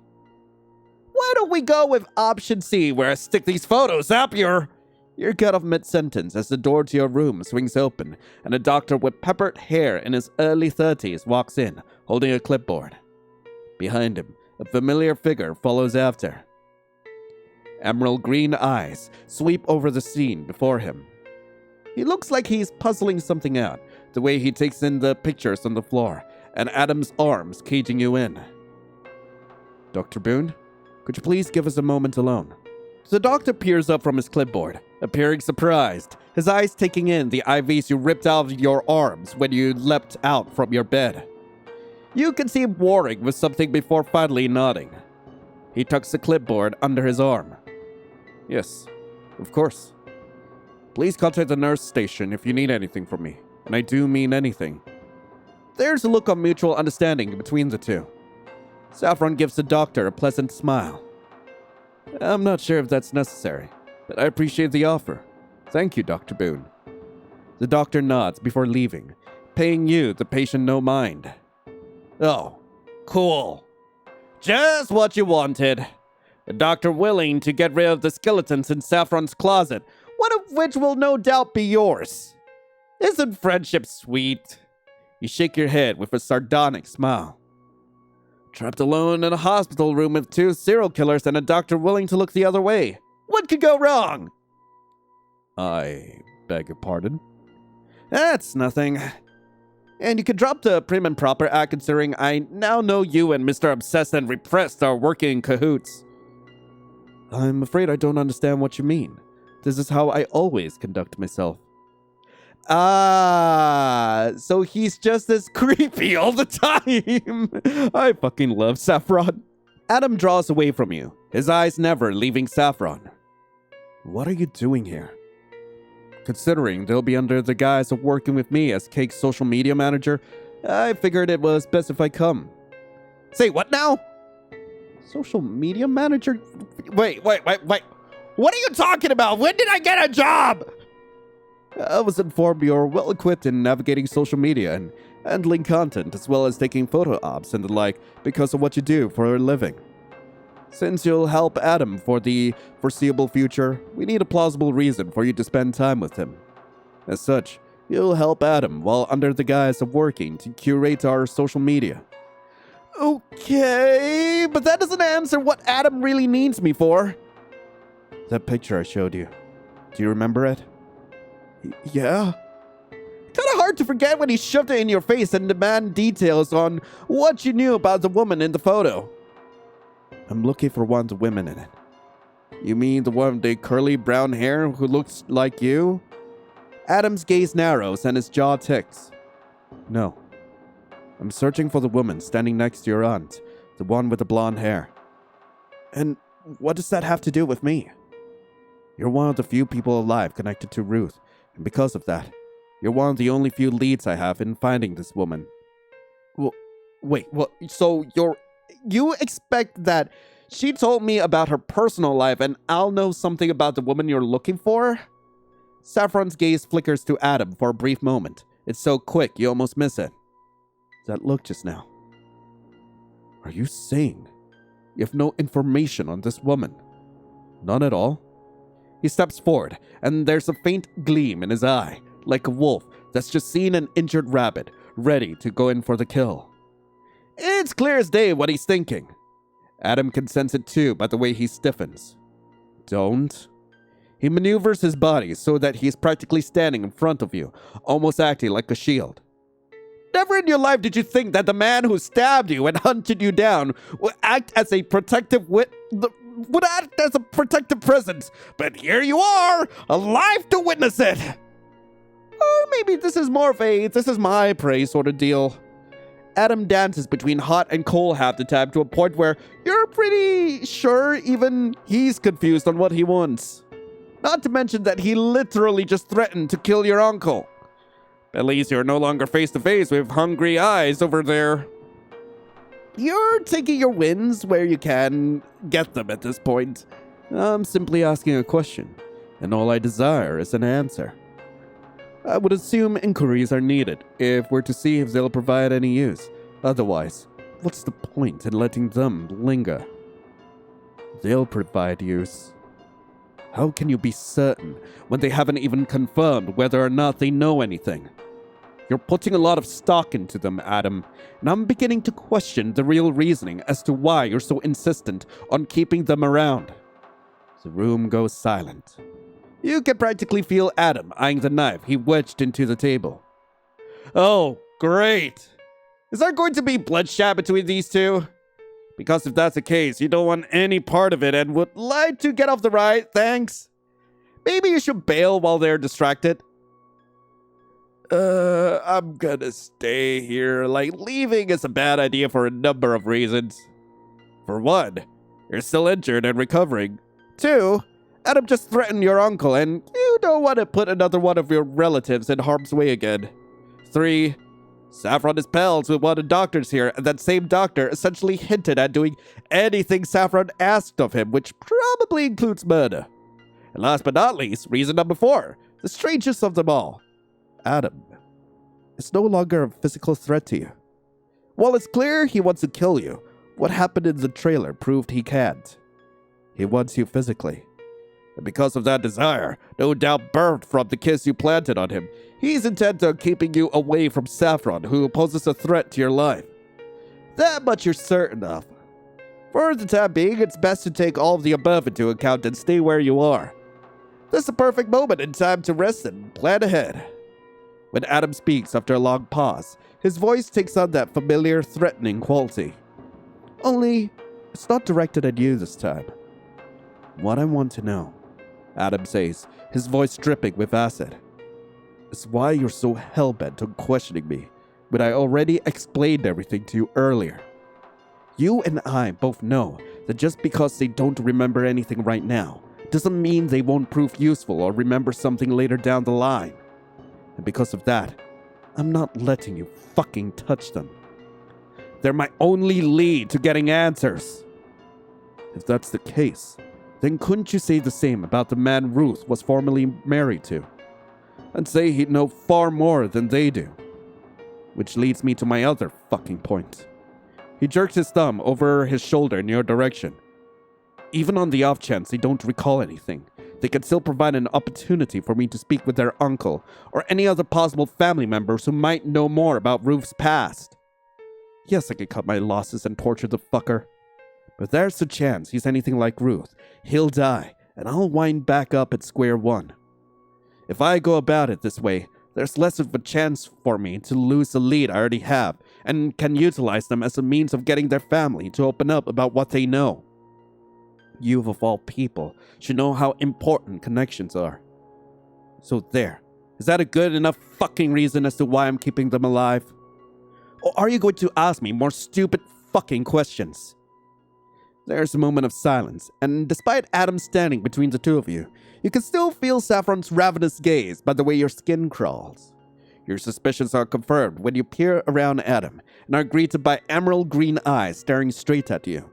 Why don't we go with option C, where I stick these photos up your... You're cut off mid-sentence as the door to your room swings open, and a doctor with peppered hair in his early 30s walks in, holding a clipboard. Behind him, a familiar figure follows after. Emerald green eyes sweep over the scene before him. He looks like he's puzzling something out, the way he takes in the pictures on the floor, and Adam's arms caging you in. Dr. Boone, could you please give us a moment alone? The doctor peers up from his clipboard, appearing surprised, his eyes taking in the IVs you ripped out of your arms when you leapt out from your bed. You can see him warring with something before finally nodding. He tucks the clipboard under his arm. Yes, of course. Please contact the nurse station if you need anything from me, and I do mean anything. There's a look of mutual understanding between the two. Saffron gives the doctor a pleasant smile. I'm not sure if that's necessary, but I appreciate the offer. Thank you, Dr. Boone. The doctor nods before leaving, paying you, the patient, no mind. Oh, cool. Just what you wanted. A doctor willing to get rid of the skeletons in Saffron's closet, one of which will no doubt be yours. Isn't friendship sweet? You shake your head with a sardonic smile. Trapped alone in a hospital room with 2 serial killers and a doctor willing to look the other way. What could go wrong? I beg your pardon? That's nothing. And you can drop the prim and proper act considering I now know you and Mr. Obsessed and Repressed are working in cahoots. I'm afraid I don't understand what you mean. This is how I always conduct myself. Ah, so he's just as creepy all the time. I fucking love Saffron. Adam draws away from you, his eyes never leaving Saffron. What are you doing here? Considering they'll be under the guise of working with me as Cake's social media manager, I figured it was best if I come. Say what now? Social media manager? Wait. What are you talking about? When did I get a job? I was informed you're well equipped in navigating social media and handling content as well as taking photo ops and the like because of what you do for a living. Since you'll help Adam for the foreseeable future, we need a plausible reason for you to spend time with him. As such, you'll help Adam while under the guise of working to curate our social media. Okay, but that doesn't answer what Adam really needs me for. That picture I showed you, do you remember it? Yeah. Kinda hard to forget when he shoved it in your face and demanded details on what you knew about the woman in the photo. I'm looking for one of the women in it. You mean the one with the curly brown hair who looks like you? Adam's gaze narrows and his jaw ticks. No. I'm searching for the woman standing next to your aunt, the one with the blonde hair. And what does that have to do with me? You're one of the few people alive connected to Ruth, and because of that, you're one of the only few leads I have in finding this woman. So you expect that she told me about her personal life and I'll know something about the woman you're looking for? Saffron's gaze flickers to Adam for a brief moment. It's so quick, you almost miss it. That look just now. Are you saying you have no information on this woman? None at all? He steps forward, and there's a faint gleam in his eye, like a wolf that's just seen an injured rabbit, ready to go in for the kill. It's clear as day what he's thinking. Adam can sense it too by the way he stiffens. Don't. He maneuvers his body so that he's practically standing in front of you, almost acting like a shield. Never in your life did you think that the man who stabbed you and hunted you down would act as a protective presence, but here you are, alive to witness it. Or maybe this is more of a "this is my prey" sort of deal. Adam dances between hot and cold half the time to a point where you're pretty sure even he's confused on what he wants. Not to mention that he literally just threatened to kill your uncle. At least you're no longer face to face with hungry eyes over there. You're taking your wins where you can get them at this point. I'm simply asking a question, and all I desire is an answer. I would assume inquiries are needed if we're to see if they'll provide any use. Otherwise, what's the point in letting them linger? They'll provide use. How can you be certain when they haven't even confirmed whether or not they know anything? You're putting a lot of stock into them, Adam, and I'm beginning to question the real reasoning as to why you're so insistent on keeping them around. The room goes silent. You can practically feel Adam eyeing the knife he wedged into the table. Oh, great! Is there going to be bloodshed between these two? Because if that's the case, you don't want any part of it and would like to get off the ride, thanks. Maybe you should bail while they're distracted. I'm gonna stay here. Leaving is a bad idea for a number of reasons. For one, you're still injured and recovering. Two, Adam just threatened your uncle, and you don't want to put another one of your relatives in harm's way again. Three, Saffron is pals with one of the doctors here, and that same doctor essentially hinted at doing anything Saffron asked of him, which probably includes murder. And last but not least, reason number 4, the strangest of them all. Adam is no longer a physical threat to you. While it's clear he wants to kill you, what happened in the trailer proved he can't. He wants you physically. And because of that desire, no doubt birthed from the kiss you planted on him, he's intent on keeping you away from Saffron, who poses a threat to your life. That much you're certain of. For the time being, it's best to take all of the above into account and stay where you are. This is the perfect moment in time to rest and plan ahead. When Adam speaks after a long pause, his voice takes on that familiar, threatening quality. Only, it's not directed at you this time. What I want to know, Adam says, his voice dripping with acid, is why you're so hell-bent on questioning me when I already explained everything to you earlier. You and I both know that just because they don't remember anything right now doesn't mean they won't prove useful or remember something later down the line. And because of that, I'm not letting you fucking touch them. They're my only lead to getting answers. If that's the case, then couldn't you say the same about the man Ruth was formerly married to? And say he'd know far more than they do. Which leads me to my other fucking point. He jerks his thumb over his shoulder in your direction. Even on the off chance they don't recall anything, they can still provide an opportunity for me to speak with their uncle or any other possible family members who might know more about Ruth's past. Yes, I could cut my losses and torture the fucker. But there's a chance he's anything like Ruth. He'll die, and I'll wind back up at square one. If I go about it this way, there's less of a chance for me to lose the lead I already have, and can utilize them as a means of getting their family to open up about what they know. You, of all people, should know how important connections are. So there. Is that a good enough fucking reason as to why I'm keeping them alive? Or are you going to ask me more stupid fucking questions? There's a moment of silence, and despite Adam standing between the two of you, you can still feel Saffron's ravenous gaze by the way your skin crawls. Your suspicions are confirmed when you peer around Adam and are greeted by emerald green eyes staring straight at you.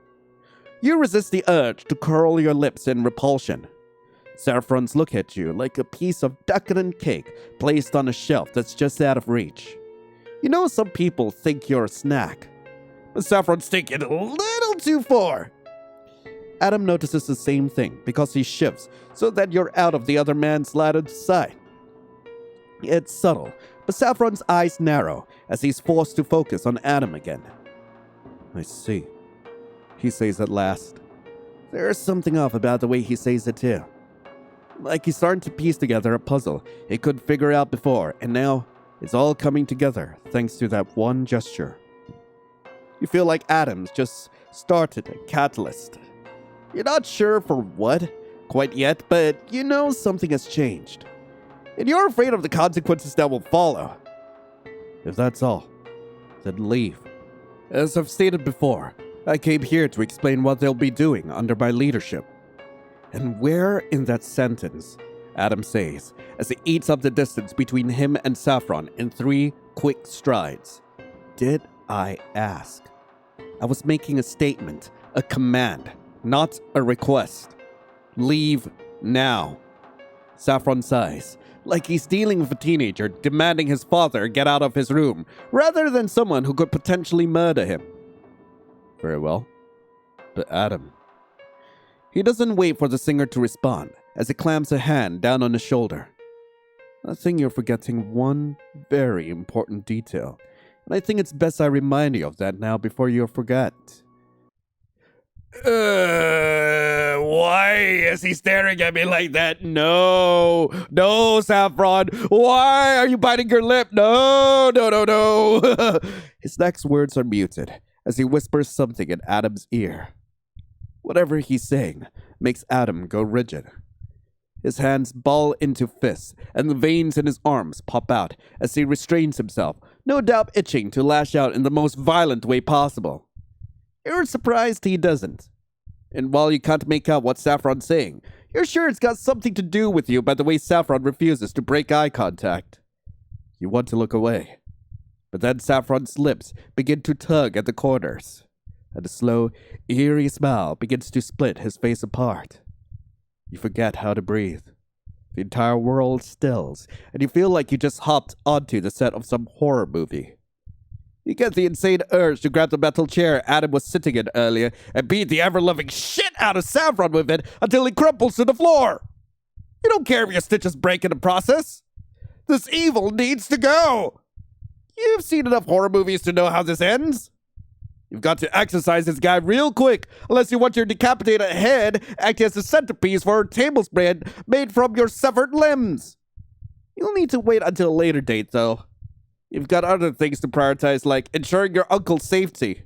You resist the urge to curl your lips in repulsion. Saffron's look at you like a piece of decadent cake placed on a shelf that's just out of reach. You know some people think you're a snack, but Saffron's taking it a little too far. Adam notices the same thing because he shifts so that you're out of the other man's ladder to sight. It's subtle, but Saffron's eyes narrow as he's forced to focus on Adam again. I see, he says at last. There's something off about the way he says it too. Like he's starting to piece together a puzzle he couldn't figure out before, and now it's all coming together thanks to that one gesture. You feel like Adam's just started a catalyst. You're not sure for what quite yet, but you know something has changed. And you're afraid of the consequences that will follow. If that's all, then leave. As I've stated before, I came here to explain what they'll be doing under my leadership. And where in that sentence, Adam says, as he eats up the distance between him and Saffron in 3 quick strides, did I ask? I was making a statement, a command, not a request. Leave now. Saffron sighs, like he's dealing with a teenager demanding his father get out of his room, rather than someone who could potentially murder him. Very well. But Adam... He doesn't wait for the singer to respond, as he clamps a hand down on his shoulder. I think you're forgetting one very important detail, and I think it's best I remind you of that now before you forget. Why is he staring at me like that? No, Saffron. Why are you biting your lip? No. His next words are muted as he whispers something in Adam's ear. Whatever he's saying makes Adam go rigid. His hands ball into fists, and the veins in his arms pop out as he restrains himself, no doubt itching to lash out in the most violent way possible. You're surprised he doesn't. And while you can't make out what Saffron's saying, you're sure it's got something to do with you by the way Saffron refuses to break eye contact. You want to look away, but then Saffron's lips begin to tug at the corners, and a slow, eerie smile begins to split his face apart. You forget how to breathe. The entire world stills, and you feel like you just hopped onto the set of some horror movie. You get the insane urge to grab the metal chair Adam was sitting in earlier and beat the ever-loving shit out of Saffron with it until he crumples to the floor. You don't care if your stitches break in the process. This evil needs to go. You've seen enough horror movies to know how this ends. You've got to exercise this guy real quick, unless you want your decapitated head acting as a centerpiece for a tablespread made from your severed limbs. You'll need to wait until a later date, though. You've got other things to prioritize, like ensuring your uncle's safety.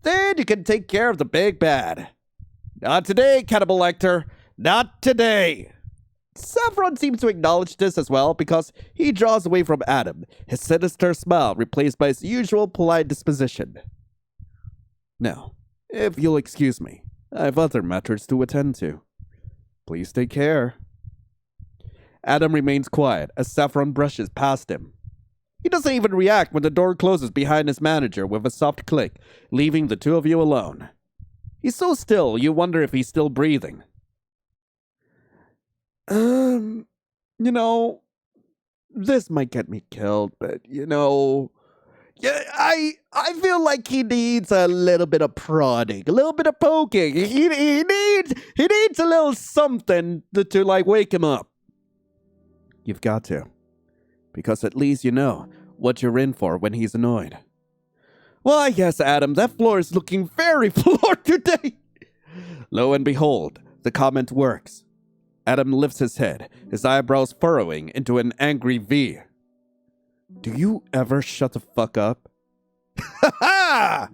Then you can take care of the big bad. Not today, Cannibal Lecter. Not today. Saffron seems to acknowledge this as well because he draws away from Adam, his sinister smile replaced by his usual polite disposition. Now, if you'll excuse me, I have other matters to attend to. Please take care. Adam remains quiet as Saffron brushes past him. He doesn't even react when the door closes behind his manager with a soft click, leaving the two of you alone. He's so still, you wonder if he's still breathing. This might get me killed, but, yeah, I feel like he needs a little bit of prodding, a little bit of poking. He needs a little something to wake him up. You've got to. Because at least you know what you're in for when he's annoyed. Why, yes, Adam, that floor is looking very floored today. Lo and behold, the comment works. Adam lifts his head, his eyebrows furrowing into an angry V. Do you ever shut the fuck up? Ha ha!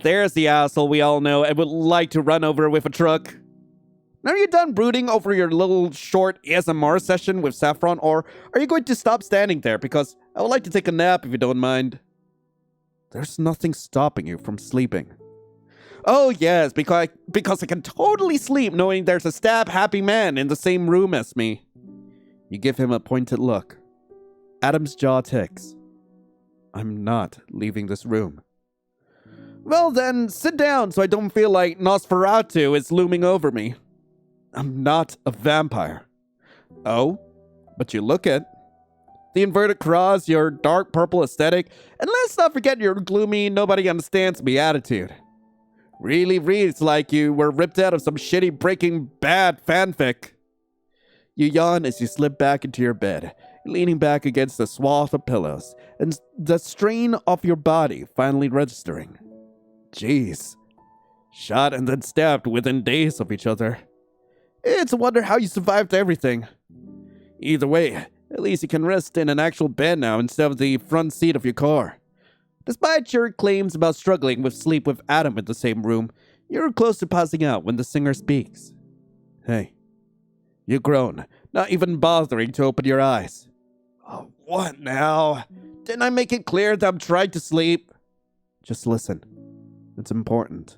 There's the asshole we all know and would like to run over with a truck. Are you done brooding over your little short ASMR session with Saffron, or are you going to stop standing there? Because I would like to take a nap if you don't mind. There's nothing stopping you from sleeping. Oh yes, because I can totally sleep knowing there's a stab-happy man in the same room as me. You give him a pointed look. Adam's jaw ticks. I'm not leaving this room. Well then, sit down so I don't feel like Nosferatu is looming over me. I'm not a vampire. Oh, but you look it. The inverted cross, your dark purple aesthetic, and let's not forget your gloomy, nobody understands me attitude. Really reads like you were ripped out of some shitty Breaking Bad fanfic. You yawn as you slip back into your bed, leaning back against the swath of pillows, and the strain of your body finally registering. Jeez. Shot and then stabbed within days of each other. It's a wonder how you survived everything. Either way, at least you can rest in an actual bed now instead of the front seat of your car. Despite your claims about struggling with sleep with Adam in the same room, you're close to passing out when the singer speaks. Hey. You groan, not even bothering to open your eyes. Oh, what now? Didn't I make it clear that I'm trying to sleep? Just listen. It's important.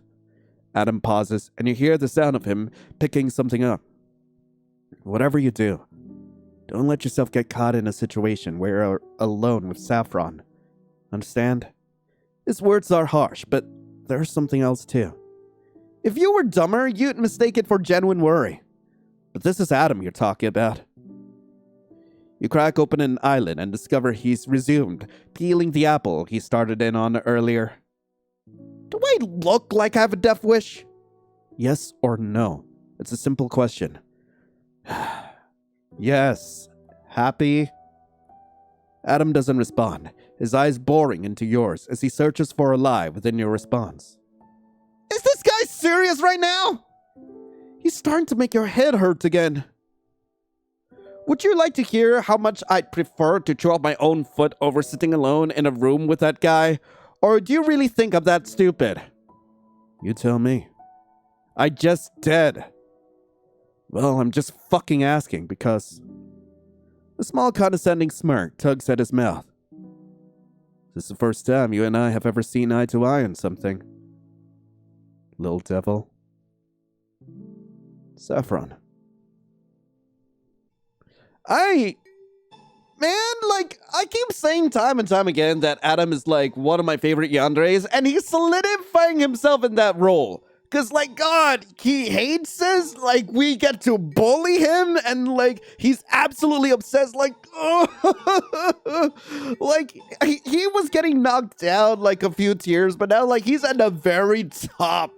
Adam pauses, and you hear the sound of him picking something up. Whatever you do, don't let yourself get caught in a situation where you're alone with Saffron. Understand? His words are harsh, but there's something else too. If you were dumber, you'd mistake it for genuine worry. But this is Adam you're talking about. You crack open an eyelid and discover he's resumed peeling the apple he started in on earlier. Do I look like I have a death wish? Yes or no? It's a simple question. Yes. Happy? Adam doesn't respond, his eyes boring into yours as he searches for a lie within your response. Is this guy serious right now? He's starting to make your head hurt again. Would you like to hear how much I'd prefer to chew off my own foot over sitting alone in a room with that guy? Or do you really think I'm that stupid? You tell me. I just did. Well, I'm just fucking asking because... A small condescending smirk tugs at his mouth. This is the first time you and I have ever seen eye to eye on something. Little devil. Saffron. I keep saying time and time again that Adam is like one of my favorite yanderes, and he's solidifying himself in that role. Cause God, he hates us, we get to bully him, and he's absolutely obsessed, he was getting knocked out a few tiers, but now he's at the very top.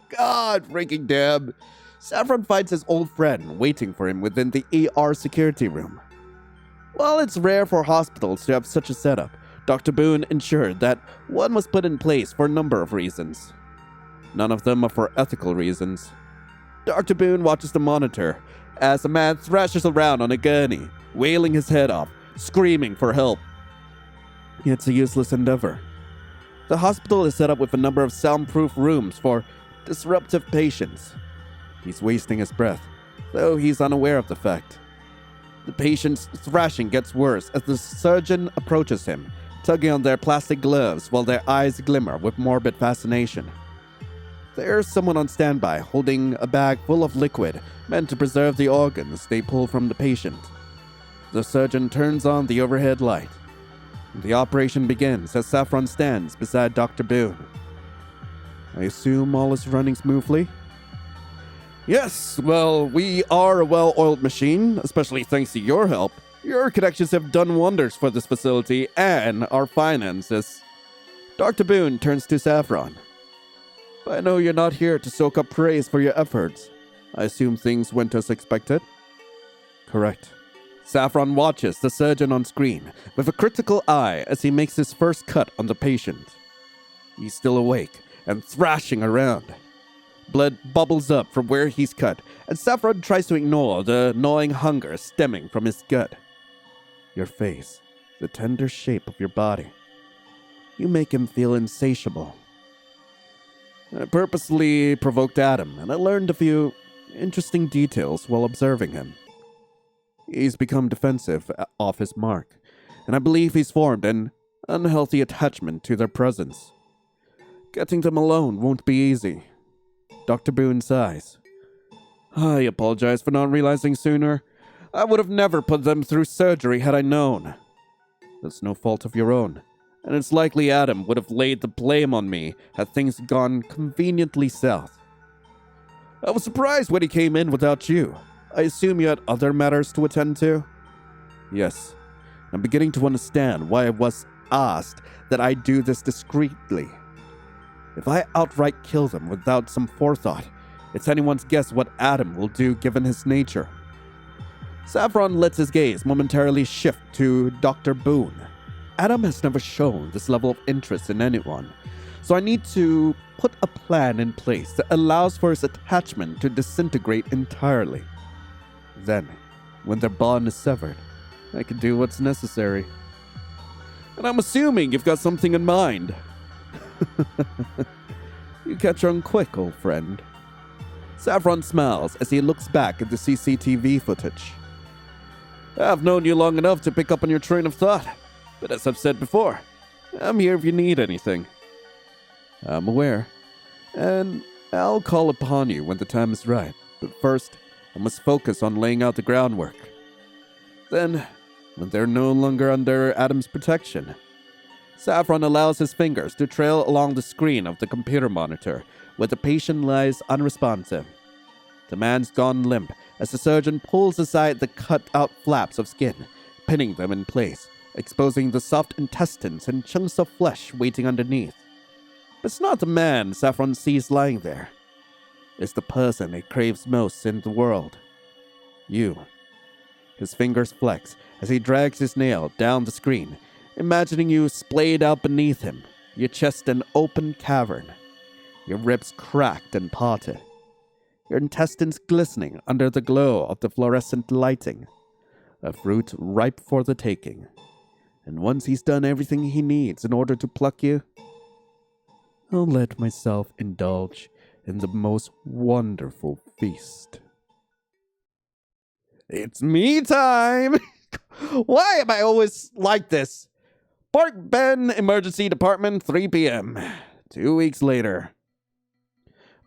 God freaking damn. Saffron finds his old friend waiting for him within the ER security room. While it's rare for hospitals to have such a setup, Dr. Boone ensured that one was put in place for a number of reasons. None of them are for ethical reasons. Dr. Boone watches the monitor as a man thrashes around on a gurney, wailing his head off, screaming for help. It's a useless endeavor. The hospital is set up with a number of soundproof rooms for disruptive patients. He's wasting his breath, though he's unaware of the fact. The patient's thrashing gets worse as the surgeon approaches him, tugging on their plastic gloves while their eyes glimmer with morbid fascination. There's someone on standby holding a bag full of liquid meant to preserve the organs they pull from the patient. The surgeon turns on the overhead light. The operation begins as Saffron stands beside Dr. Boone. I assume all is running smoothly? Yes, well, we are a well-oiled machine, especially thanks to your help. Your connections have done wonders for this facility and our finances. Dr. Boone turns to Saffron. I know you're not here to soak up praise for your efforts. I assume things went as expected? Correct. Saffron watches the surgeon on screen with a critical eye as he makes his first cut on the patient. He's still awake and thrashing around. Blood bubbles up from where he's cut, and Saffron tries to ignore the gnawing hunger stemming from his gut. Your face, the tender shape of your body. You make him feel insatiable. I purposely provoked Adam, and I learned a few interesting details while observing him. He's become defensive off his mark, and I believe he's formed an unhealthy attachment to their presence. Getting them alone won't be easy. Dr. Boone sighs. I apologize for not realizing sooner. I would have never put them through surgery had I known. That's no fault of your own, and it's likely Adam would have laid the blame on me had things gone conveniently south. I was surprised when he came in without you. I assume you had other matters to attend to? Yes. I'm beginning to understand why I was asked that I do this discreetly. If I outright kill them without some forethought, it's anyone's guess what Adam will do given his nature. Saffron lets his gaze momentarily shift to Dr. Boone. Adam has never shown this level of interest in anyone, so I need to put a plan in place that allows for his attachment to disintegrate entirely. Then, when their bond is severed, I can do what's necessary. And I'm assuming you've got something in mind. You catch on quick, old friend. Saffron smiles as he looks back at the CCTV footage. I've known you long enough to pick up on your train of thought, but as I've said before, I'm here if you need anything. I'm aware, and I'll call upon you when the time is right, but first, I must focus on laying out the groundwork. Then, when they're no longer under Adam's protection, Saffron allows his fingers to trail along the screen of the computer monitor where the patient lies unresponsive. The man's gone limp as the surgeon pulls aside the cut-out flaps of skin, pinning them in place, exposing the soft intestines and chunks of flesh waiting underneath. But it's not the man Saffron sees lying there. It's the person he craves most in the world. You. His fingers flex as he drags his nail down the screen, imagining you splayed out beneath him, your chest an open cavern, your ribs cracked and parted, your intestines glistening under the glow of the fluorescent lighting, a fruit ripe for the taking. And once he's done everything he needs in order to pluck you, I'll let myself indulge in the most wonderful feast. It's me time! Why am I always like this? Park Bend Emergency Department, 3 p.m. 2 weeks later.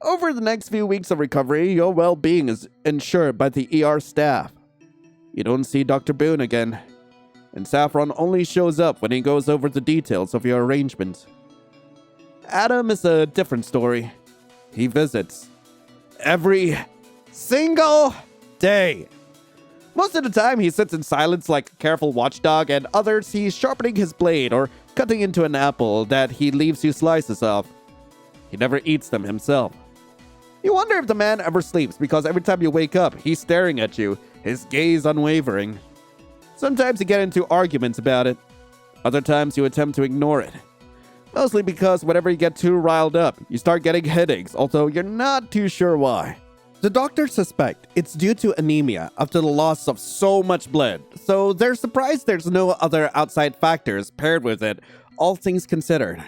Over the next few weeks of recovery, your well-being is ensured by the ER staff. You don't see Dr. Boone again, and Saffron only shows up when he goes over the details of your arrangements. Adam is a different story. He visits every single day. Most of the time, he sits in silence like a careful watchdog, and others, he's sharpening his blade or cutting into an apple that he leaves you slices of. He never eats them himself. You wonder if the man ever sleeps because every time you wake up, he's staring at you, his gaze unwavering. Sometimes you get into arguments about it. Other times you attempt to ignore it. Mostly because whenever you get too riled up, you start getting headaches, although you're not too sure why. The doctors suspect it's due to anemia after the loss of so much blood, so they're surprised there's no other outside factors paired with it, all things considered.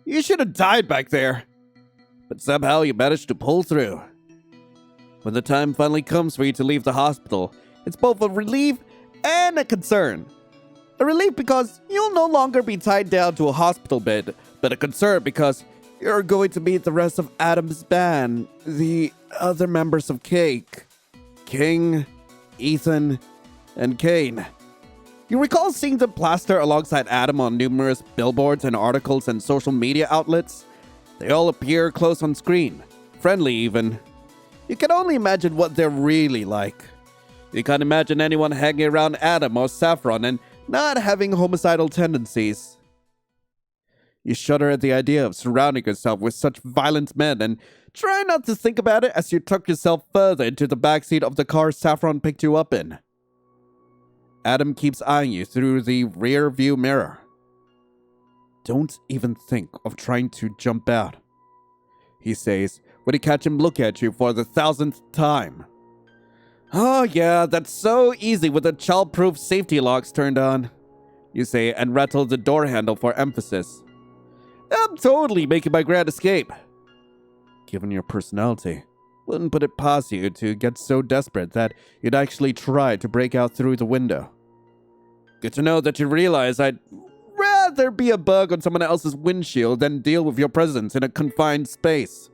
You should have died back there. But somehow you managed to pull through. When the time finally comes for you to leave the hospital, it's both a relief and a concern. A relief because you'll no longer be tied down to a hospital bed, but a concern because you're going to meet the rest of Adam's band, the other members of Cake. King, Ethan, and Kane. You recall seeing them plaster alongside Adam on numerous billboards and articles and social media outlets? They all appear close on screen, friendly even. You can only imagine what they're really like. You can't imagine anyone hanging around Adam or Saffron and not having homicidal tendencies. You shudder at the idea of surrounding yourself with such violent men and try not to think about it as you tuck yourself further into the backseat of the car Saffron picked you up in. Adam keeps eyeing you through the rear view mirror. Don't even think of trying to jump out, he says when you catch him look at you for the 1000th time. Oh yeah, that's so easy with the child-proof safety locks turned on, you say and rattle the door handle for emphasis. I'm totally making my grand escape. Given your personality, Wouldn't put it past you to get so desperate that you'd actually try to break out through the window. Good to know that you realize I'd rather be a bug on someone else's windshield than deal with your presence in a confined space.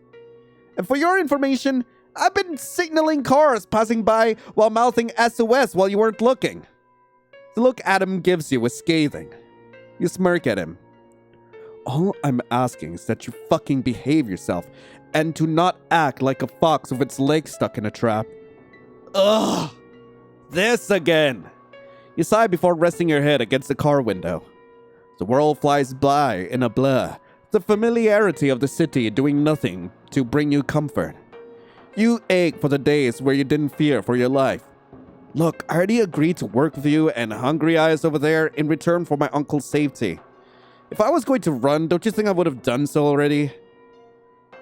And for your information, I've been signaling cars passing by while mouthing SOS while you weren't looking. The look Adam gives you is scathing. You smirk at him. All I'm asking is that you fucking behave yourself and to not act like a fox with its legs stuck in a trap. Ugh! This again! You sigh before resting your head against the car window. The world flies by in a blur, the familiarity of the city doing nothing to bring you comfort. You ache for the days where you didn't fear for your life. Look, I already agreed to work with you and Hungry Eyes over there in return for my uncle's safety. If I was going to run, don't you think I would have done so already?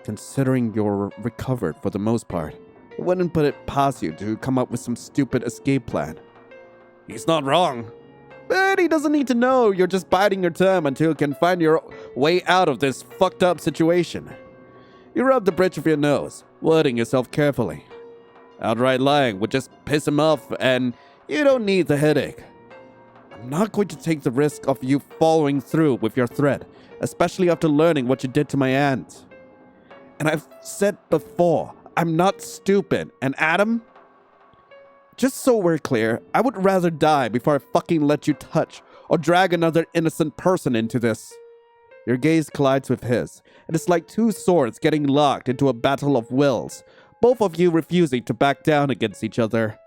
Considering you're recovered for the most part, I wouldn't put it past you to come up with some stupid escape plan. He's not wrong. But he doesn't need to know you're just biding your time until you can find your way out of this fucked up situation. You rub the bridge of your nose, wording yourself carefully. Outright lying would just piss him off, and you don't need the headache. I'm not going to take the risk of you following through with your threat, especially after learning what you did to my aunt. And I've said before, I'm not stupid, and Adam? Just so we're clear, I would rather die before I fucking let you touch or drag another innocent person into this. Your gaze collides with his, and it's like two swords getting locked into a battle of wills, both of you refusing to back down against each other.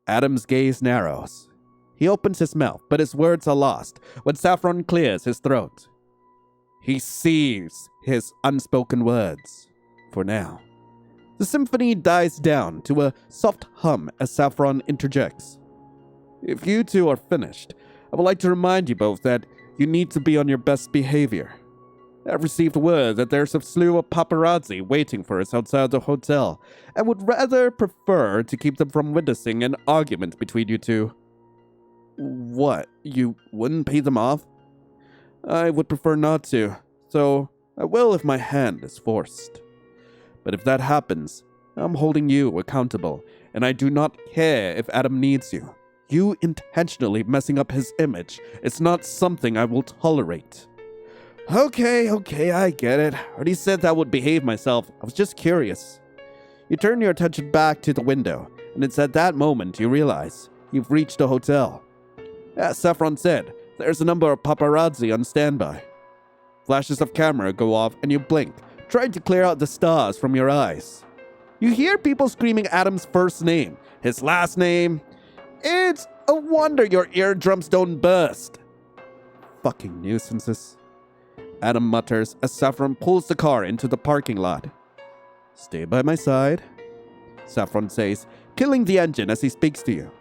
Adam's gaze narrows. He opens his mouth, but his words are lost when Saffron clears his throat. He sees his unspoken words, for now. The symphony dies down to a soft hum as Saffron interjects. If you two are finished, I would like to remind you both that you need to be on your best behavior. I've received word that there's a slew of paparazzi waiting for us outside the hotel, and would rather prefer to keep them from witnessing an argument between you two. What, you wouldn't pay them off? I would prefer not to, so I will if my hand is forced. But if that happens, I'm holding you accountable, and I do not care if Adam needs you. You intentionally messing up his image is not something I will tolerate. Okay, I get it. I already said that I would behave myself. I was just curious. You turn your attention back to the window, and it's at that moment you realize you've reached the hotel. As Saffron said, there's a number of paparazzi on standby. Flashes of camera go off and you blink, trying to clear out the stars from your eyes. You hear people screaming Adam's first name, his last name. It's a wonder your eardrums don't burst. Fucking nuisances. Adam mutters as Saffron pulls the car into the parking lot. Stay by my side, Saffron says, killing the engine as he speaks to you.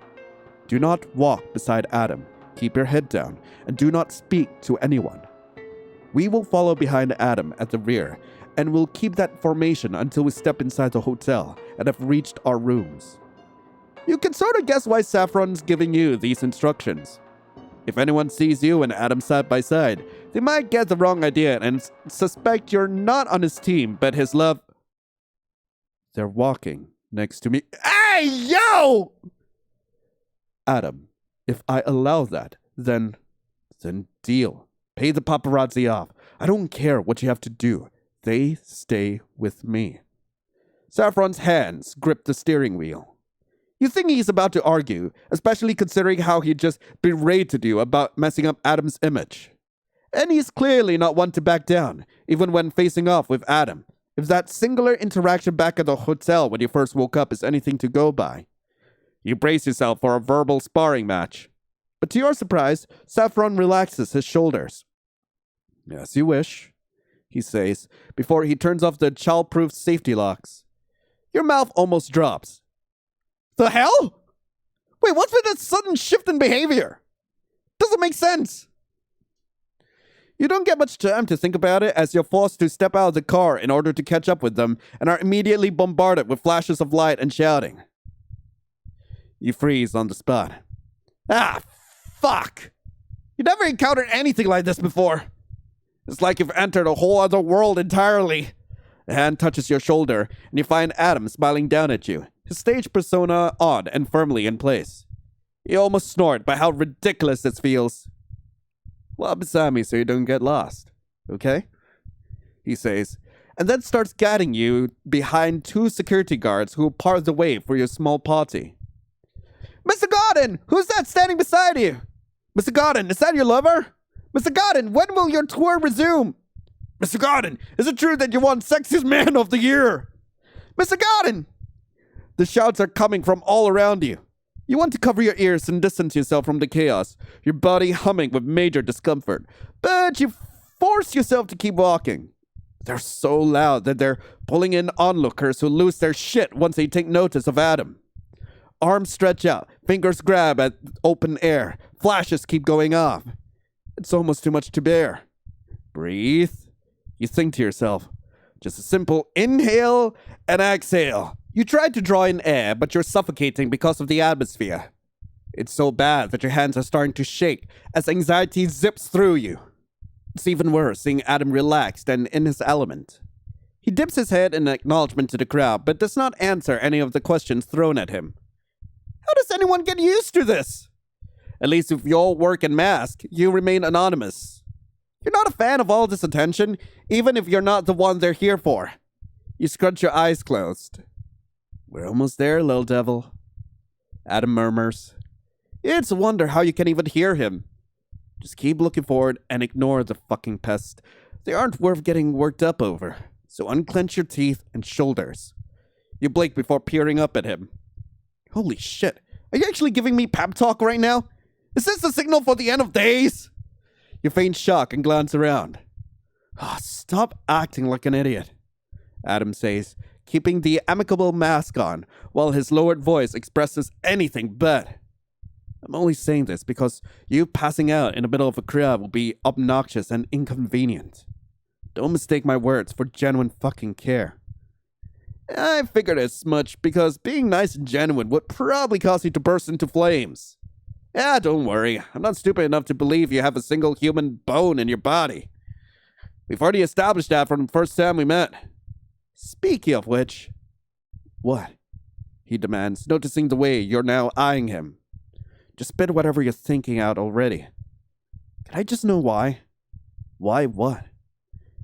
Do not walk beside Adam. Keep your head down and do not speak to anyone. We will follow behind Adam at the rear, and we'll keep that formation until we step inside the hotel and have reached our rooms. You can sort of guess why Saffron's giving you these instructions. If anyone sees you and Adam side by side, they might get the wrong idea and suspect you're not on his team, but his love. They're walking next to me. Hey, yo! Adam, if I allow that, then deal. Pay the paparazzi off. I don't care what you have to do. They stay with me. Saffron's hands grip the steering wheel. You think he's about to argue, especially considering how he just berated you about messing up Adam's image. And he's clearly not one to back down, even when facing off with Adam, if that singular interaction back at the hotel when you first woke up is anything to go by. You brace yourself for a verbal sparring match. But to your surprise, Saffron relaxes his shoulders. As you wish, he says, before he turns off the child-proof safety locks. Your mouth almost drops. The hell? Wait, what's with that sudden shift in behavior? Doesn't make sense. You don't get much time to think about it as you're forced to step out of the car in order to catch up with them and are immediately bombarded with flashes of light and shouting. You freeze on the spot. Ah, fuck! You never encountered anything like this before. It's like you've entered a whole other world entirely. A hand touches your shoulder, and you find Adam smiling down at you, his stage persona on and firmly in place. You almost snort by how ridiculous this feels. Well, beside me so you don't get lost, okay? He says, and then starts guiding you behind two security guards who part the way for your small party. Mr. Gordon, who's that standing beside you? Mr. Gordon, is that your lover? Mr. Gordon, when will your tour resume? Mr. Gordon, is it true that you won Sexiest Man of the Year? Mr. Gordon! The shouts are coming from all around you. You want to cover your ears and distance yourself from the chaos, your body humming with major discomfort, but you force yourself to keep walking. They're so loud that they're pulling in onlookers who lose their shit once they take notice of Adam. Arms stretch out, fingers grab at open air, flashes keep going off. It's almost too much to bear. Breathe. You think to yourself, just a simple inhale and exhale. You try to draw in air, but you're suffocating because of the atmosphere. It's so bad that your hands are starting to shake as anxiety zips through you. It's even worse seeing Adam relaxed and in his element. He dips his head in acknowledgement to the crowd, but does not answer any of the questions thrown at him. How does anyone get used to this? At least if you all work in mask, you remain anonymous. You're not a fan of all this attention, even if you're not the one they're here for. You scrunch your eyes closed. We're almost there, little devil. Adam murmurs. It's a wonder how you can even hear him. Just keep looking forward and ignore the fucking pests. They aren't worth getting worked up over. So unclench your teeth and shoulders. You blink before peering up at him. Holy shit. Are you actually giving me pep talk right now? Is this the signal for the end of days? You feign shock and glance around. Oh, stop acting like an idiot, Adam says, keeping the amicable mask on, while his lowered voice expresses anything but. I'm only saying this because you passing out in the middle of a crowd will be obnoxious and inconvenient. Don't mistake my words for genuine fucking care. I figured as much because being nice and genuine would probably cause you to burst into flames. Yeah, don't worry. I'm not stupid enough to believe you have a single human bone in your body. We've already established that from the first time we met. Speaking of which... What? He demands, noticing the way you're now eyeing him. Just spit whatever you're thinking out already. Can I just know why? Why what?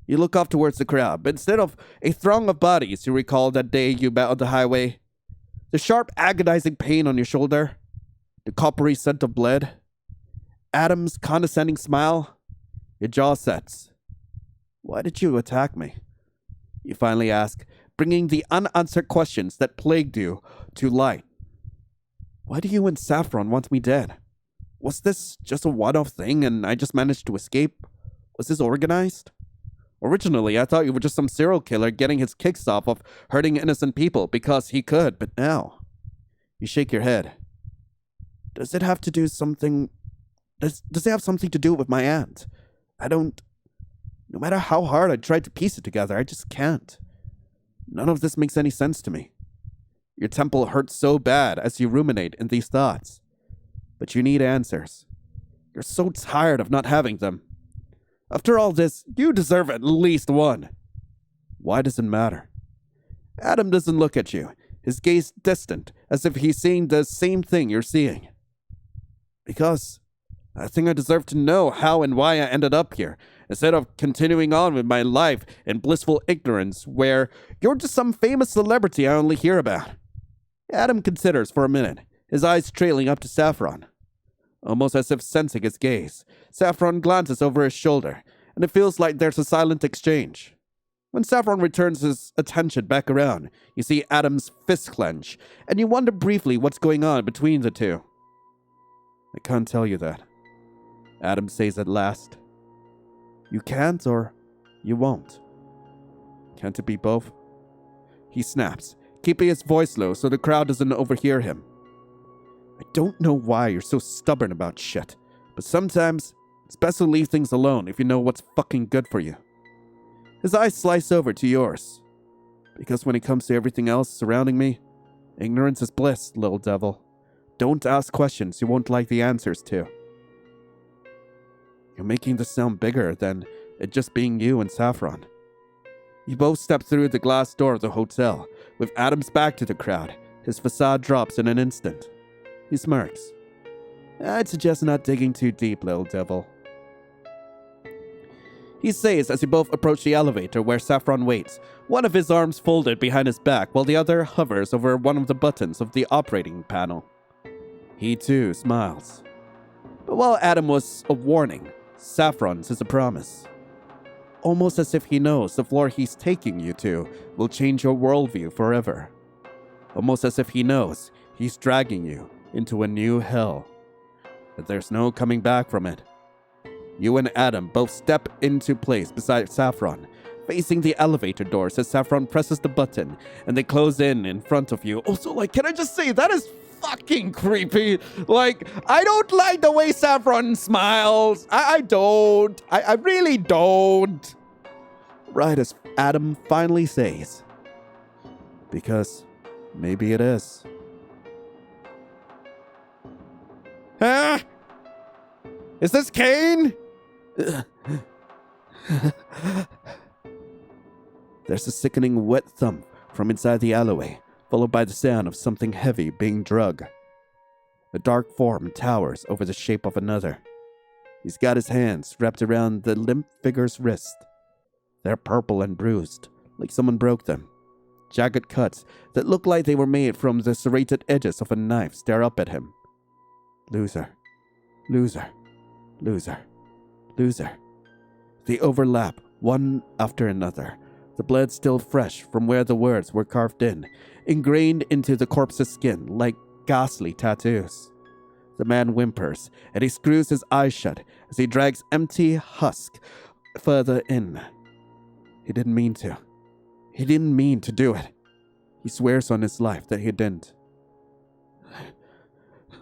You look off towards the crowd, but instead of a throng of bodies you recall that day you met on the highway, the sharp agonizing pain on your shoulder, the coppery scent of blood, Adam's condescending smile, your jaw sets. Why did you attack me? You finally ask, bringing the unanswered questions that plagued you to light. Why do you and Saffron want me dead? Was this just a one-off thing and I just managed to escape? Was this organized? Originally, I thought you were just some serial killer getting his kicks off of hurting innocent people because he could, but now... You shake your head. Does it have to do something... Does it have something to do with my aunt? I don't... No matter how hard I try to piece it together, I just can't. None of this makes any sense to me. Your temple hurts so bad as you ruminate in these thoughts. But you need answers. You're so tired of not having them. After all this, you deserve at least one. Why does it matter? Adam doesn't look at you, his gaze distant, as if he's seeing the same thing you're seeing. Because I think I deserve to know how and why I ended up here, instead of continuing on with my life in blissful ignorance where you're just some famous celebrity I only hear about. Adam considers for a minute, his eyes trailing up to Saffron. Almost as if sensing his gaze, Saffron glances over his shoulder, and it feels like there's a silent exchange. When Saffron returns his attention back around, you see Adam's fist clench, and you wonder briefly what's going on between the two. I can't tell you that, Adam says at last. You can't or you won't. Can't it be both? He snaps, keeping his voice low so the crowd doesn't overhear him. I don't know why you're so stubborn about shit, but sometimes it's best to leave things alone if you know what's fucking good for you. His eyes slice over to yours. Because when it comes to everything else surrounding me, ignorance is bliss, little devil. Don't ask questions you won't like the answers to. You're making this sound bigger than it just being you and Saffron. You both step through the glass door of the hotel. With Adam's back to the crowd, his facade drops in an instant. He smirks. I'd suggest not digging too deep, little devil. He says as you both approach the elevator where Saffron waits, one of his arms folded behind his back while the other hovers over one of the buttons of the operating panel. He too smiles. But while Adam was a warning, Saffron's is a promise. Almost as if he knows the floor he's taking you to will change your worldview forever. Almost as if he knows he's dragging you into a new hell. But there's no coming back from it. You and Adam both step into place beside Saffron, facing the elevator doors as Saffron presses the button and they close in front of you. Also, can I just say, that is fucking creepy. I don't like the way Saffron smiles. I don't. I really don't. Right as Adam finally says, because maybe it is. Huh? Is this Kane? There's a sickening wet thump from inside the alleyway, followed by the sound of something heavy being drug. A dark form towers over the shape of another. He's got his hands wrapped around the limp figure's wrist. They're purple and bruised, like someone broke them. Jagged cuts that look like they were made from the serrated edges of a knife stare up at him. Loser. Loser. Loser. Loser. They overlap, one after another, the blood still fresh from where the words were carved in, ingrained into the corpse's skin like ghastly tattoos. The man whimpers, and he screws his eyes shut as he drags empty husk further in. He didn't mean to. He didn't mean to do it. He swears on his life that he didn't.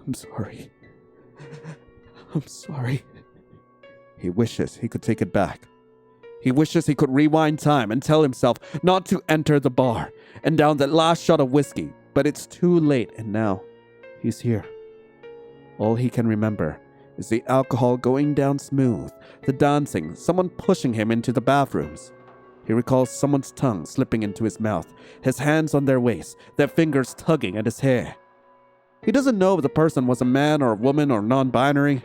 I'm sorry. I'm sorry. He wishes he could take it back. He wishes he could rewind time and tell himself not to enter the bar and down that last shot of whiskey, but it's too late, and now he's here. All he can remember is the alcohol going down smooth, the dancing, someone pushing him into the bathrooms. He recalls someone's tongue slipping into his mouth, his hands on their waist, their fingers tugging at his hair. He doesn't know if the person was a man or a woman or non-binary.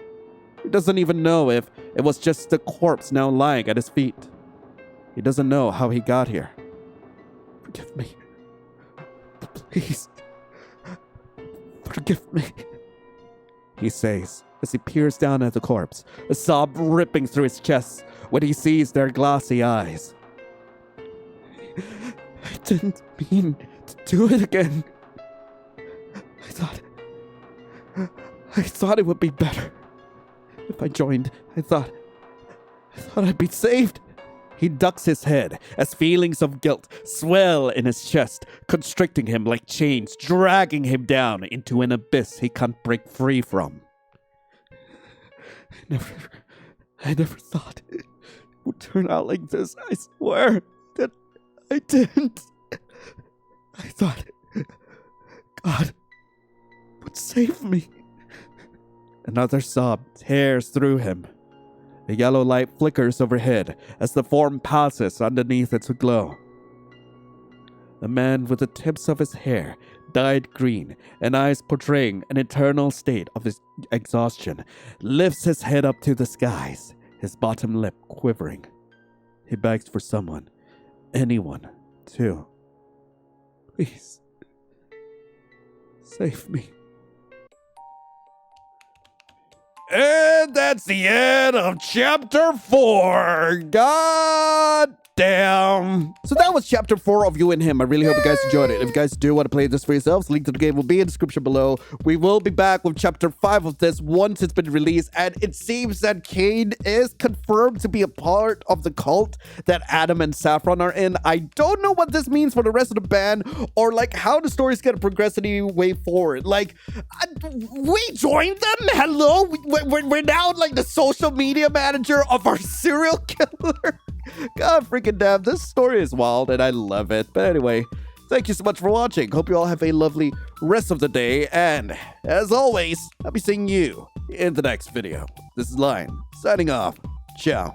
He doesn't even know if it was just the corpse now lying at his feet. He doesn't know how he got here. Forgive me. Please. Forgive me. He says as he peers down at the corpse, a sob ripping through his chest when he sees their glassy eyes. I didn't mean to do it again. I thought it would be better if I joined. I thought I'd be saved. He ducks his head as feelings of guilt swell in his chest, constricting him like chains, dragging him down into an abyss he can't break free from. I never thought it would turn out like this. I swear that I didn't. I thought God would save me. Another sob tears through him. A yellow light flickers overhead as the form passes underneath its glow. A man with the tips of his hair dyed green and eyes portraying an eternal state of his exhaustion lifts his head up to the skies, his bottom lip quivering. He begs for someone, anyone, too. Please, save me. And that's the end of chapter 4. God damn. So that was chapter 4 of You and Him. I really hope you guys enjoyed it. If you guys do want to play this for yourselves, link to the game will be in the description below. We will be back with chapter 5 of this once it's been released. And it seems that Kane is confirmed to be a part of the cult that Adam and Saffron are in. I don't know what this means for the rest of the band or how the story's going to progress any way forward. We joined them? Hello? We're now the social media manager of our serial killer? God freaking damn, this story is wild and I love it. But anyway, thank you so much for watching. Hope you all have a lovely rest of the day. And as always, I'll be seeing you in the next video. This is Lion, signing off. Ciao.